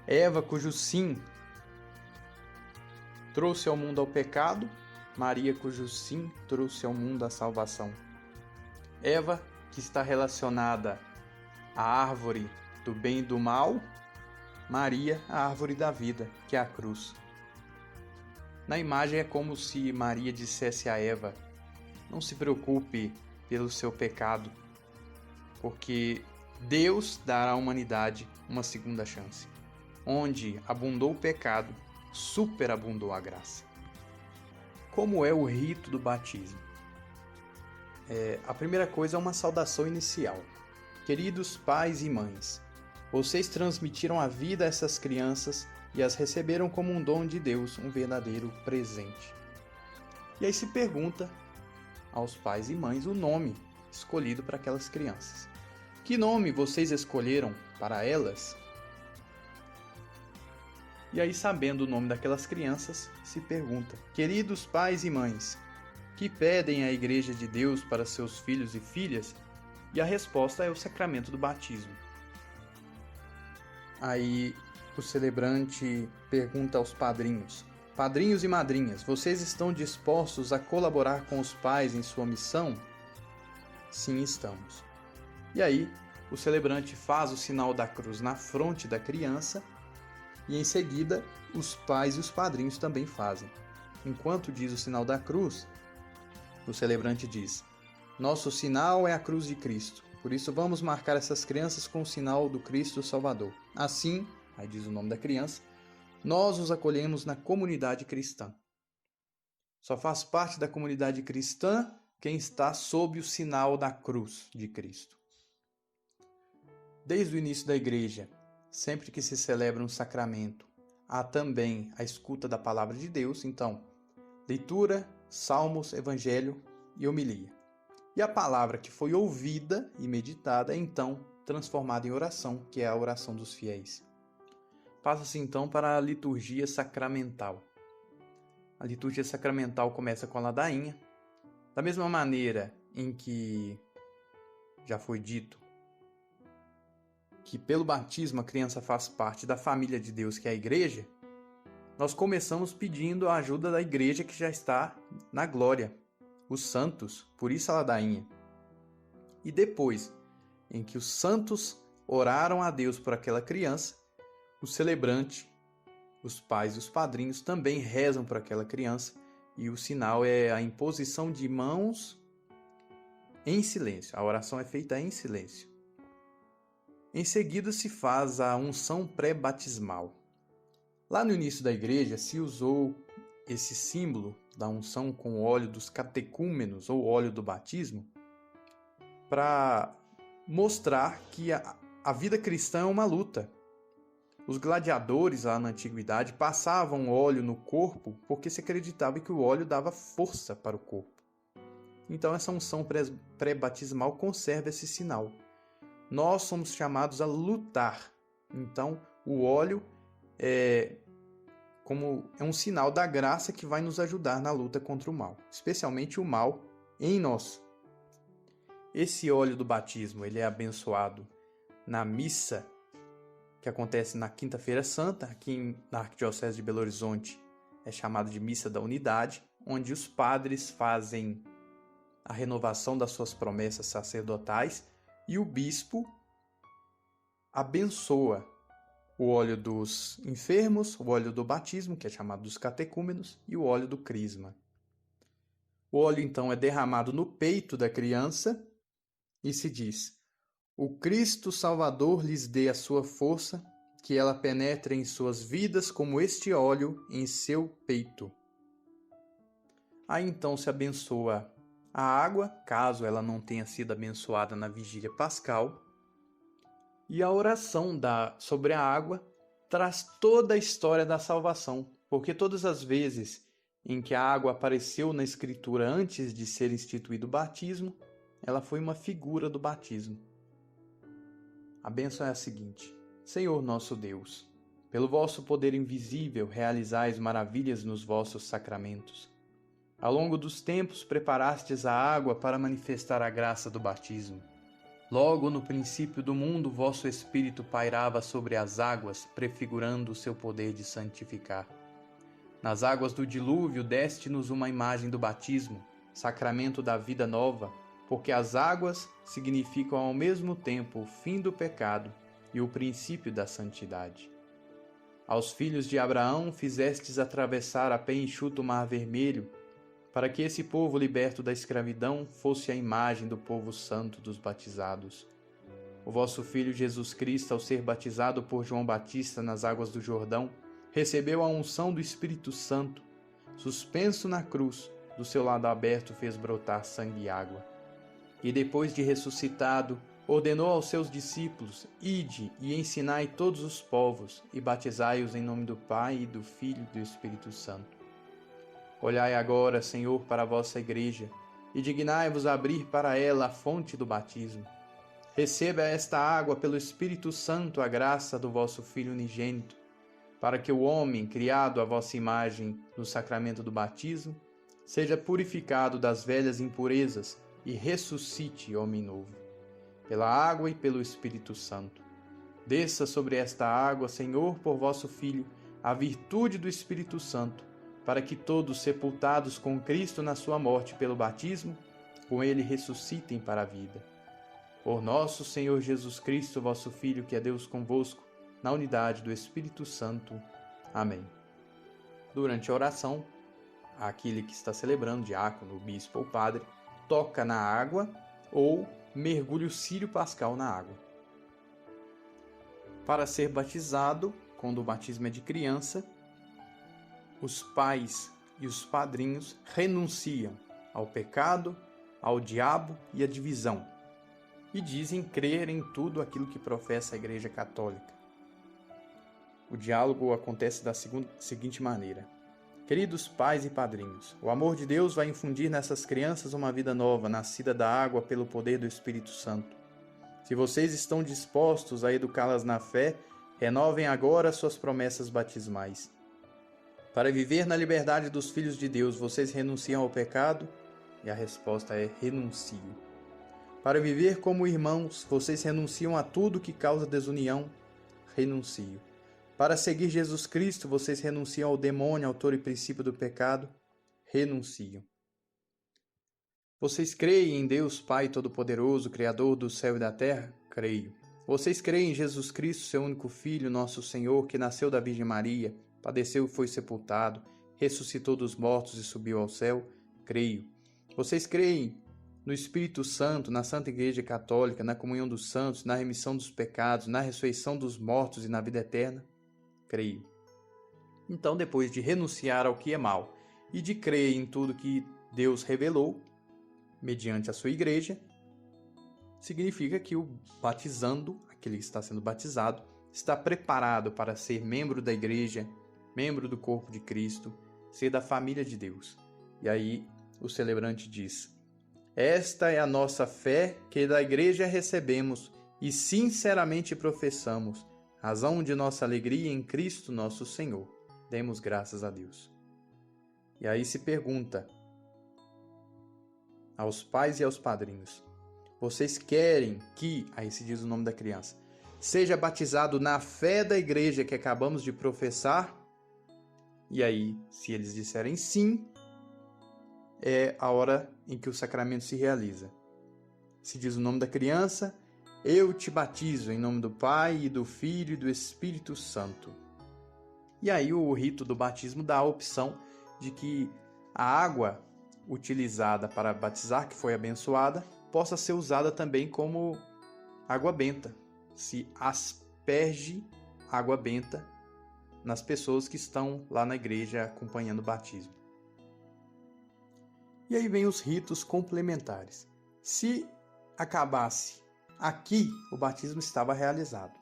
Eva, cujo sim trouxe ao mundo ao pecado, Maria, cujo sim trouxe ao mundo a salvação. Eva, que está relacionada à árvore do bem e do mal, Maria, a árvore da vida, que é a cruz. Na imagem é como se Maria dissesse a Eva, não se preocupe pelo seu pecado, porque Deus dará à humanidade uma segunda chance. Onde abundou o pecado, superabundou a graça. Como é o rito do batismo? A primeira coisa é uma saudação inicial. Queridos pais e mães, vocês transmitiram a vida a essas crianças e as receberam como um dom de Deus, um verdadeiro presente. E aí se pergunta aos pais e mães o nome. escolhido para aquelas crianças. Que nome vocês escolheram para elas? E aí, sabendo o nome daquelas crianças, se pergunta: queridos pais e mães, que pedem à Igreja de Deus para seus filhos e filhas? E a resposta é o sacramento do batismo. Aí o celebrante pergunta aos padrinhos: padrinhos e madrinhas, vocês estão dispostos a colaborar com os pais em sua missão? Sim, estamos. E aí o celebrante faz o sinal da cruz na fronte da criança e em seguida os pais e os padrinhos também fazem. Enquanto diz o sinal da cruz, o celebrante diz: nosso sinal é a cruz de Cristo, por isso vamos marcar essas crianças com o sinal do Cristo Salvador. Assim, aí diz o nome da criança, nós os acolhemos na comunidade cristã. Só faz parte da comunidade cristã quem está sob o sinal da cruz de Cristo. Desde o início da igreja, sempre que se celebra um sacramento, há também a escuta da palavra de Deus, então, leitura, salmos, evangelho e homilia. E a palavra que foi ouvida e meditada é então transformada em oração, que é a oração dos fiéis. Passa-se então para a liturgia sacramental. A liturgia sacramental começa com a ladainha. Da mesma maneira em que já foi dito que pelo batismo a criança faz parte da família de Deus, que é a igreja, nós começamos pedindo a ajuda da igreja que já está na glória, os santos, por isso a ladainha. E depois, em que os santos oraram a Deus por aquela criança, o celebrante, os pais e os padrinhos também rezam por aquela criança, e o sinal é a imposição de mãos em silêncio. A oração é feita em silêncio. Em seguida se faz a unção pré-batismal. Lá no início da igreja se usou esse símbolo da unção com o óleo dos catecúmenos ou óleo do batismo para mostrar que a vida cristã é uma luta. Os gladiadores lá na antiguidade passavam óleo no corpo porque se acreditava que o óleo dava força para o corpo. Então essa unção pré-batismal conserva esse sinal. Nós somos chamados a lutar. Então o óleo é um sinal da graça que vai nos ajudar na luta contra o mal, especialmente o mal em nós. Esse óleo do batismo ele é abençoado na missa que acontece na Quinta-feira Santa, aqui na Arquidiocese de Belo Horizonte é chamado de Missa da Unidade, onde os padres fazem a renovação das suas promessas sacerdotais e o bispo abençoa o óleo dos enfermos, o óleo do batismo, que é chamado dos catecúmenos, e o óleo do crisma. O óleo, então, é derramado no peito da criança e se diz: o Cristo Salvador lhes dê a sua força, que ela penetre em suas vidas como este óleo em seu peito. Aí, então, se abençoa a água, caso ela não tenha sido abençoada na vigília pascal, e a oração sobre a água traz toda a história da salvação, porque todas as vezes em que a água apareceu na Escritura antes de ser instituído o batismo, ela foi uma figura do batismo. A bênção é a seguinte: Senhor nosso Deus, pelo vosso poder invisível realizais maravilhas nos vossos sacramentos. Ao longo dos tempos preparastes a água para manifestar a graça do batismo. Logo no princípio do mundo, vosso Espírito pairava sobre as águas, prefigurando o seu poder de santificar. Nas águas do dilúvio, deste-nos uma imagem do batismo, sacramento da vida nova, porque as águas significam ao mesmo tempo o fim do pecado e o princípio da santidade. Aos filhos de Abraão fizestes atravessar a pé enxuto o mar vermelho, para que esse povo liberto da escravidão fosse a imagem do povo santo dos batizados. O vosso Filho Jesus Cristo, ao ser batizado por João Batista nas águas do Jordão, recebeu a unção do Espírito Santo. Suspenso na cruz, do seu lado aberto fez brotar sangue e água. E depois de ressuscitado, ordenou aos seus discípulos: ide e ensinai todos os povos, e batizai-os em nome do Pai, e do Filho e do Espírito Santo. Olhai agora, Senhor, para a vossa igreja, e dignai-vos abrir para ela a fonte do batismo. Receba esta água pelo Espírito Santo a graça do vosso Filho unigênito, para que o homem, criado à vossa imagem no sacramento do batismo, seja purificado das velhas impurezas e ressuscite homem novo. Pela água e pelo Espírito Santo. Desça sobre esta água, Senhor, por vosso Filho, a virtude do Espírito Santo, para que todos, sepultados com Cristo na sua morte pelo batismo, com ele ressuscitem para a vida. Por nosso Senhor Jesus Cristo, vosso Filho, que é Deus convosco, na unidade do Espírito Santo. Amém. Durante a oração, aquele que está celebrando, diácono, bispo ou padre, toca na água ou mergulha o cílio pascal na água. Para ser batizado, quando o batismo é de criança, os pais e os padrinhos renunciam ao pecado, ao diabo e à divisão, e dizem crer em tudo aquilo que professa a Igreja Católica. O diálogo acontece da seguinte maneira: queridos pais e padrinhos, o amor de Deus vai infundir nessas crianças uma vida nova, nascida da água pelo poder do Espírito Santo. Se vocês estão dispostos a educá-las na fé, renovem agora suas promessas batismais. Para viver na liberdade dos filhos de Deus, vocês renunciam ao pecado? E a resposta é: renuncio. Para viver como irmãos, vocês renunciam a tudo que causa desunião? Renuncio. Para seguir Jesus Cristo, vocês renunciam ao demônio, autor e princípio do pecado? Renunciam. Vocês creem em Deus Pai Todo-Poderoso, Criador do céu e da terra? Creio. Vocês creem em Jesus Cristo, seu único Filho, nosso Senhor, que nasceu da Virgem Maria, padeceu e foi sepultado, ressuscitou dos mortos e subiu ao céu? Creio. Vocês creem no Espírito Santo, na Santa Igreja Católica, na comunhão dos santos, na remissão dos pecados, na ressurreição dos mortos e na vida eterna? Creio. Então, depois de renunciar ao que é mal e de crer em tudo que Deus revelou, mediante a sua igreja, significa que o batizando, aquele que está sendo batizado, está preparado para ser membro da igreja, membro do corpo de Cristo, ser da família de Deus. E aí o celebrante diz: esta é a nossa fé que da igreja recebemos e sinceramente professamos, razão de nossa alegria em Cristo nosso Senhor. Demos graças a Deus. E aí se pergunta aos pais e aos padrinhos: vocês querem que, aí se diz o nome da criança, seja batizado na fé da igreja que acabamos de professar? E aí, se eles disserem sim, é a hora em que o sacramento se realiza. Se diz o nome da criança: eu te batizo em nome do Pai e do Filho e do Espírito Santo. E aí o rito do batismo dá a opção de que a água utilizada para batizar, que foi abençoada, possa ser usada também como água benta. Se asperge água benta nas pessoas que estão lá na igreja acompanhando o batismo. E aí vem os ritos complementares. Se acabasse aqui, o batismo estava realizado.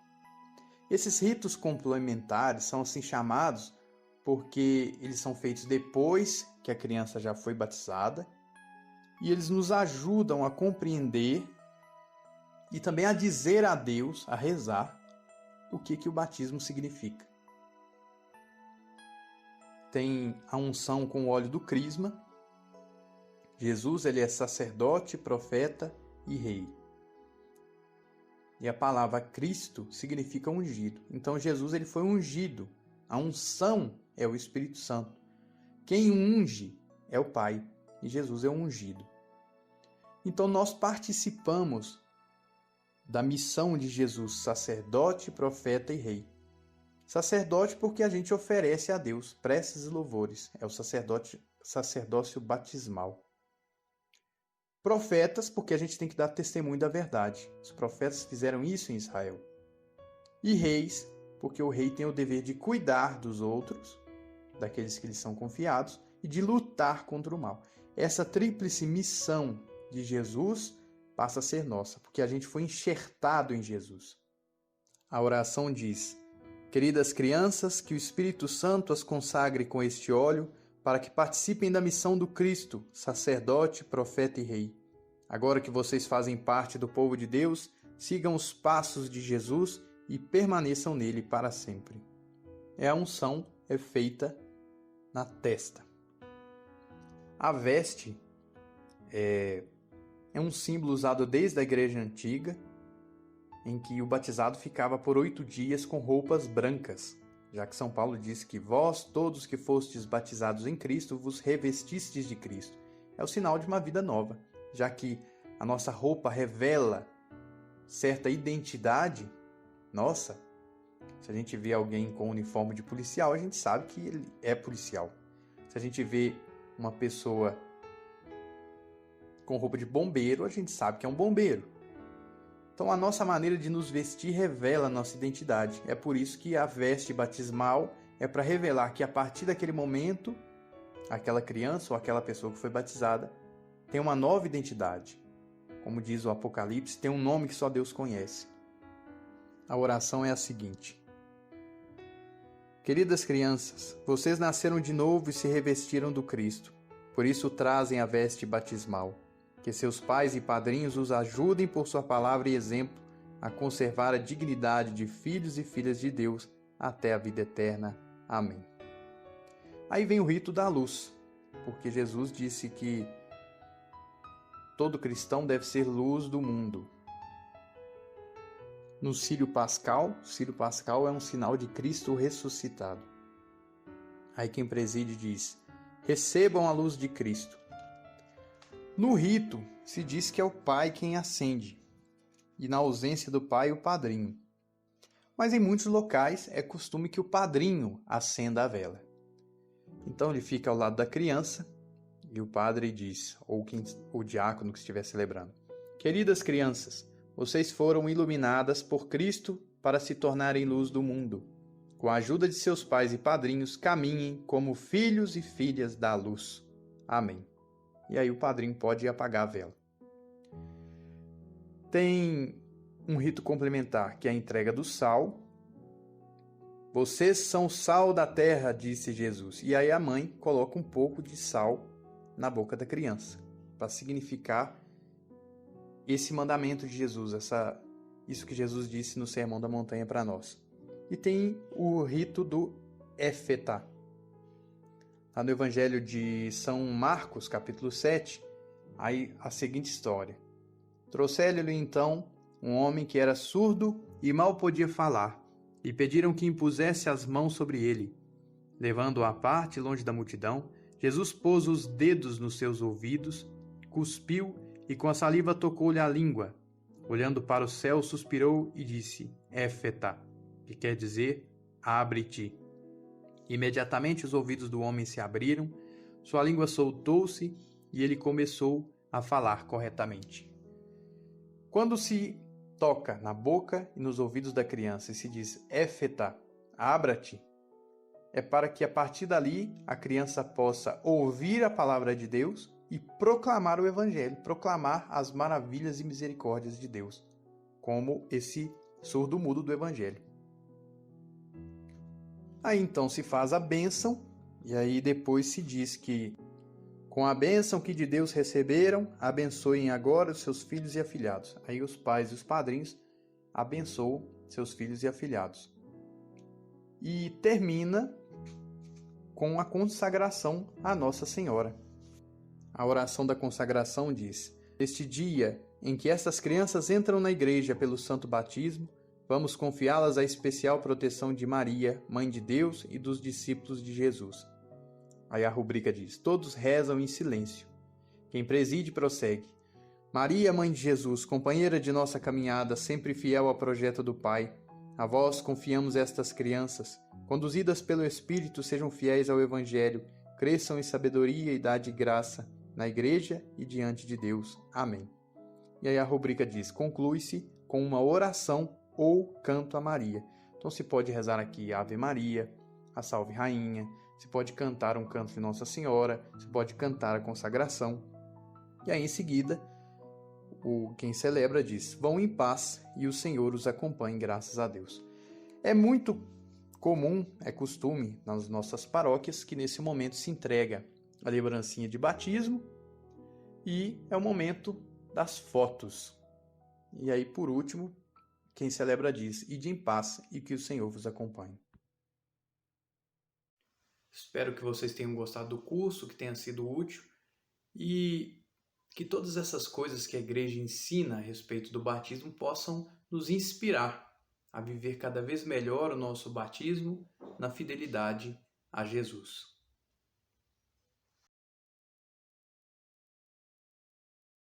Esses ritos complementares são assim chamados porque eles são feitos depois que a criança já foi batizada e eles nos ajudam a compreender e também a dizer a Deus, a rezar, o que o batismo significa. Tem a unção com o óleo do crisma. Jesus, ele é sacerdote, profeta e rei. E a palavra Cristo significa ungido. Então Jesus, ele foi ungido. A unção é o Espírito Santo. Quem unge é o Pai. E Jesus é o ungido. Então nós participamos da missão de Jesus, sacerdote, profeta e rei. Sacerdote porque a gente oferece a Deus preces e louvores. É o sacerdócio batismal. Profetas, porque a gente tem que dar testemunho da verdade. Os profetas fizeram isso em Israel. E reis, porque o rei tem o dever de cuidar dos outros, daqueles que lhes são confiados, e de lutar contra o mal. Essa tríplice missão de Jesus passa a ser nossa, porque a gente foi enxertado em Jesus. A oração diz: queridas crianças, que o Espírito Santo as consagre com este óleo, para que participem da missão do Cristo, sacerdote, profeta e rei. Agora que vocês fazem parte do povo de Deus, sigam os passos de Jesus e permaneçam nele para sempre. A unção é feita na testa. A veste é um símbolo usado desde a igreja antiga, em que o batizado ficava por 8 dias com roupas brancas, já que São Paulo diz que vós, todos que fostes batizados em Cristo, vos revestistes de Cristo. É o sinal de uma vida nova, já que a nossa roupa revela certa identidade nossa. Se a gente vê alguém com uniforme de policial, a gente sabe que ele é policial. Se a gente vê uma pessoa com roupa de bombeiro, a gente sabe que é um bombeiro. Então a nossa maneira de nos vestir revela a nossa identidade. É por isso que a veste batismal é para revelar que a partir daquele momento, aquela criança ou aquela pessoa que foi batizada tem uma nova identidade. Como diz o Apocalipse, tem um nome que só Deus conhece. A oração é a seguinte: queridas crianças, vocês nasceram de novo e se revestiram do Cristo. Por isso trazem a veste batismal. Que seus pais e padrinhos os ajudem por sua palavra e exemplo a conservar a dignidade de filhos e filhas de Deus até a vida eterna. Amém. Aí vem o rito da luz, porque Jesus disse que todo cristão deve ser luz do mundo. No Círio Pascal é um sinal de Cristo ressuscitado. Aí quem preside diz: recebam a luz de Cristo. No rito, se diz que é o pai quem acende, e na ausência do pai, o padrinho. Mas em muitos locais é costume que o padrinho acenda a vela. Então ele fica ao lado da criança e o padre diz, ou o diácono que estiver celebrando: queridas crianças, vocês foram iluminadas por Cristo para se tornarem luz do mundo. Com a ajuda de seus pais e padrinhos, caminhem como filhos e filhas da luz. Amém. E aí o padrinho pode apagar a vela. Tem um rito complementar, que é a entrega do sal. Vocês são o sal da terra, disse Jesus. E aí a mãe coloca um pouco de sal na boca da criança, para significar esse mandamento de Jesus, isso que Jesus disse no Sermão da Montanha para nós. E tem o rito do éfeta. Lá no Evangelho de São Marcos, capítulo 7, aí a seguinte história. Trouxeram-lhe então um homem que era surdo e mal podia falar, e pediram que impusesse as mãos sobre ele. Levando-o à parte, longe da multidão, Jesus pôs os dedos nos seus ouvidos, cuspiu e com a saliva tocou-lhe a língua. Olhando para o céu, suspirou e disse: éfeta, que quer dizer, abre-te. Imediatamente os ouvidos do homem se abriram, sua língua soltou-se e ele começou a falar corretamente. Quando se toca na boca e nos ouvidos da criança e se diz éfeta, abra-te, é para que a partir dali a criança possa ouvir a palavra de Deus e proclamar o Evangelho, proclamar as maravilhas e misericórdias de Deus, como esse surdo-mudo do Evangelho. Aí então se faz a bênção, e aí depois se diz que, com a bênção que de Deus receberam, abençoem agora os seus filhos e afilhados. Aí os pais e os padrinhos abençoam seus filhos e afilhados. E termina com a consagração à Nossa Senhora. A oração da consagração diz: este dia em que estas crianças entram na igreja pelo santo batismo, vamos confiá-las à especial proteção de Maria, Mãe de Deus e dos discípulos de Jesus. Aí a rubrica diz: todos rezam em silêncio. Quem preside prossegue: Maria, Mãe de Jesus, companheira de nossa caminhada, sempre fiel ao projeto do Pai, a vós confiamos estas crianças. Conduzidas pelo Espírito, sejam fiéis ao Evangelho, cresçam em sabedoria e idade e graça, na Igreja e diante de Deus. Amém. E aí a rubrica diz: conclui-se com uma oração ou canto a Maria. Então se pode rezar aqui a Ave Maria, a Salve Rainha, se pode cantar um canto de Nossa Senhora, se pode cantar a consagração. E aí em seguida, quem celebra diz: vão em paz e o Senhor os acompanhe, graças a Deus. É muito Comum é costume nas nossas paróquias que nesse momento se entrega a lembrancinha de batismo e é o momento das fotos. E aí, por último, quem celebra diz: ide em paz e que o Senhor vos acompanhe. Espero que vocês tenham gostado do curso, que tenha sido útil e que todas essas coisas que a igreja ensina a respeito do batismo possam nos inspirar a viver cada vez melhor o nosso batismo na fidelidade a Jesus.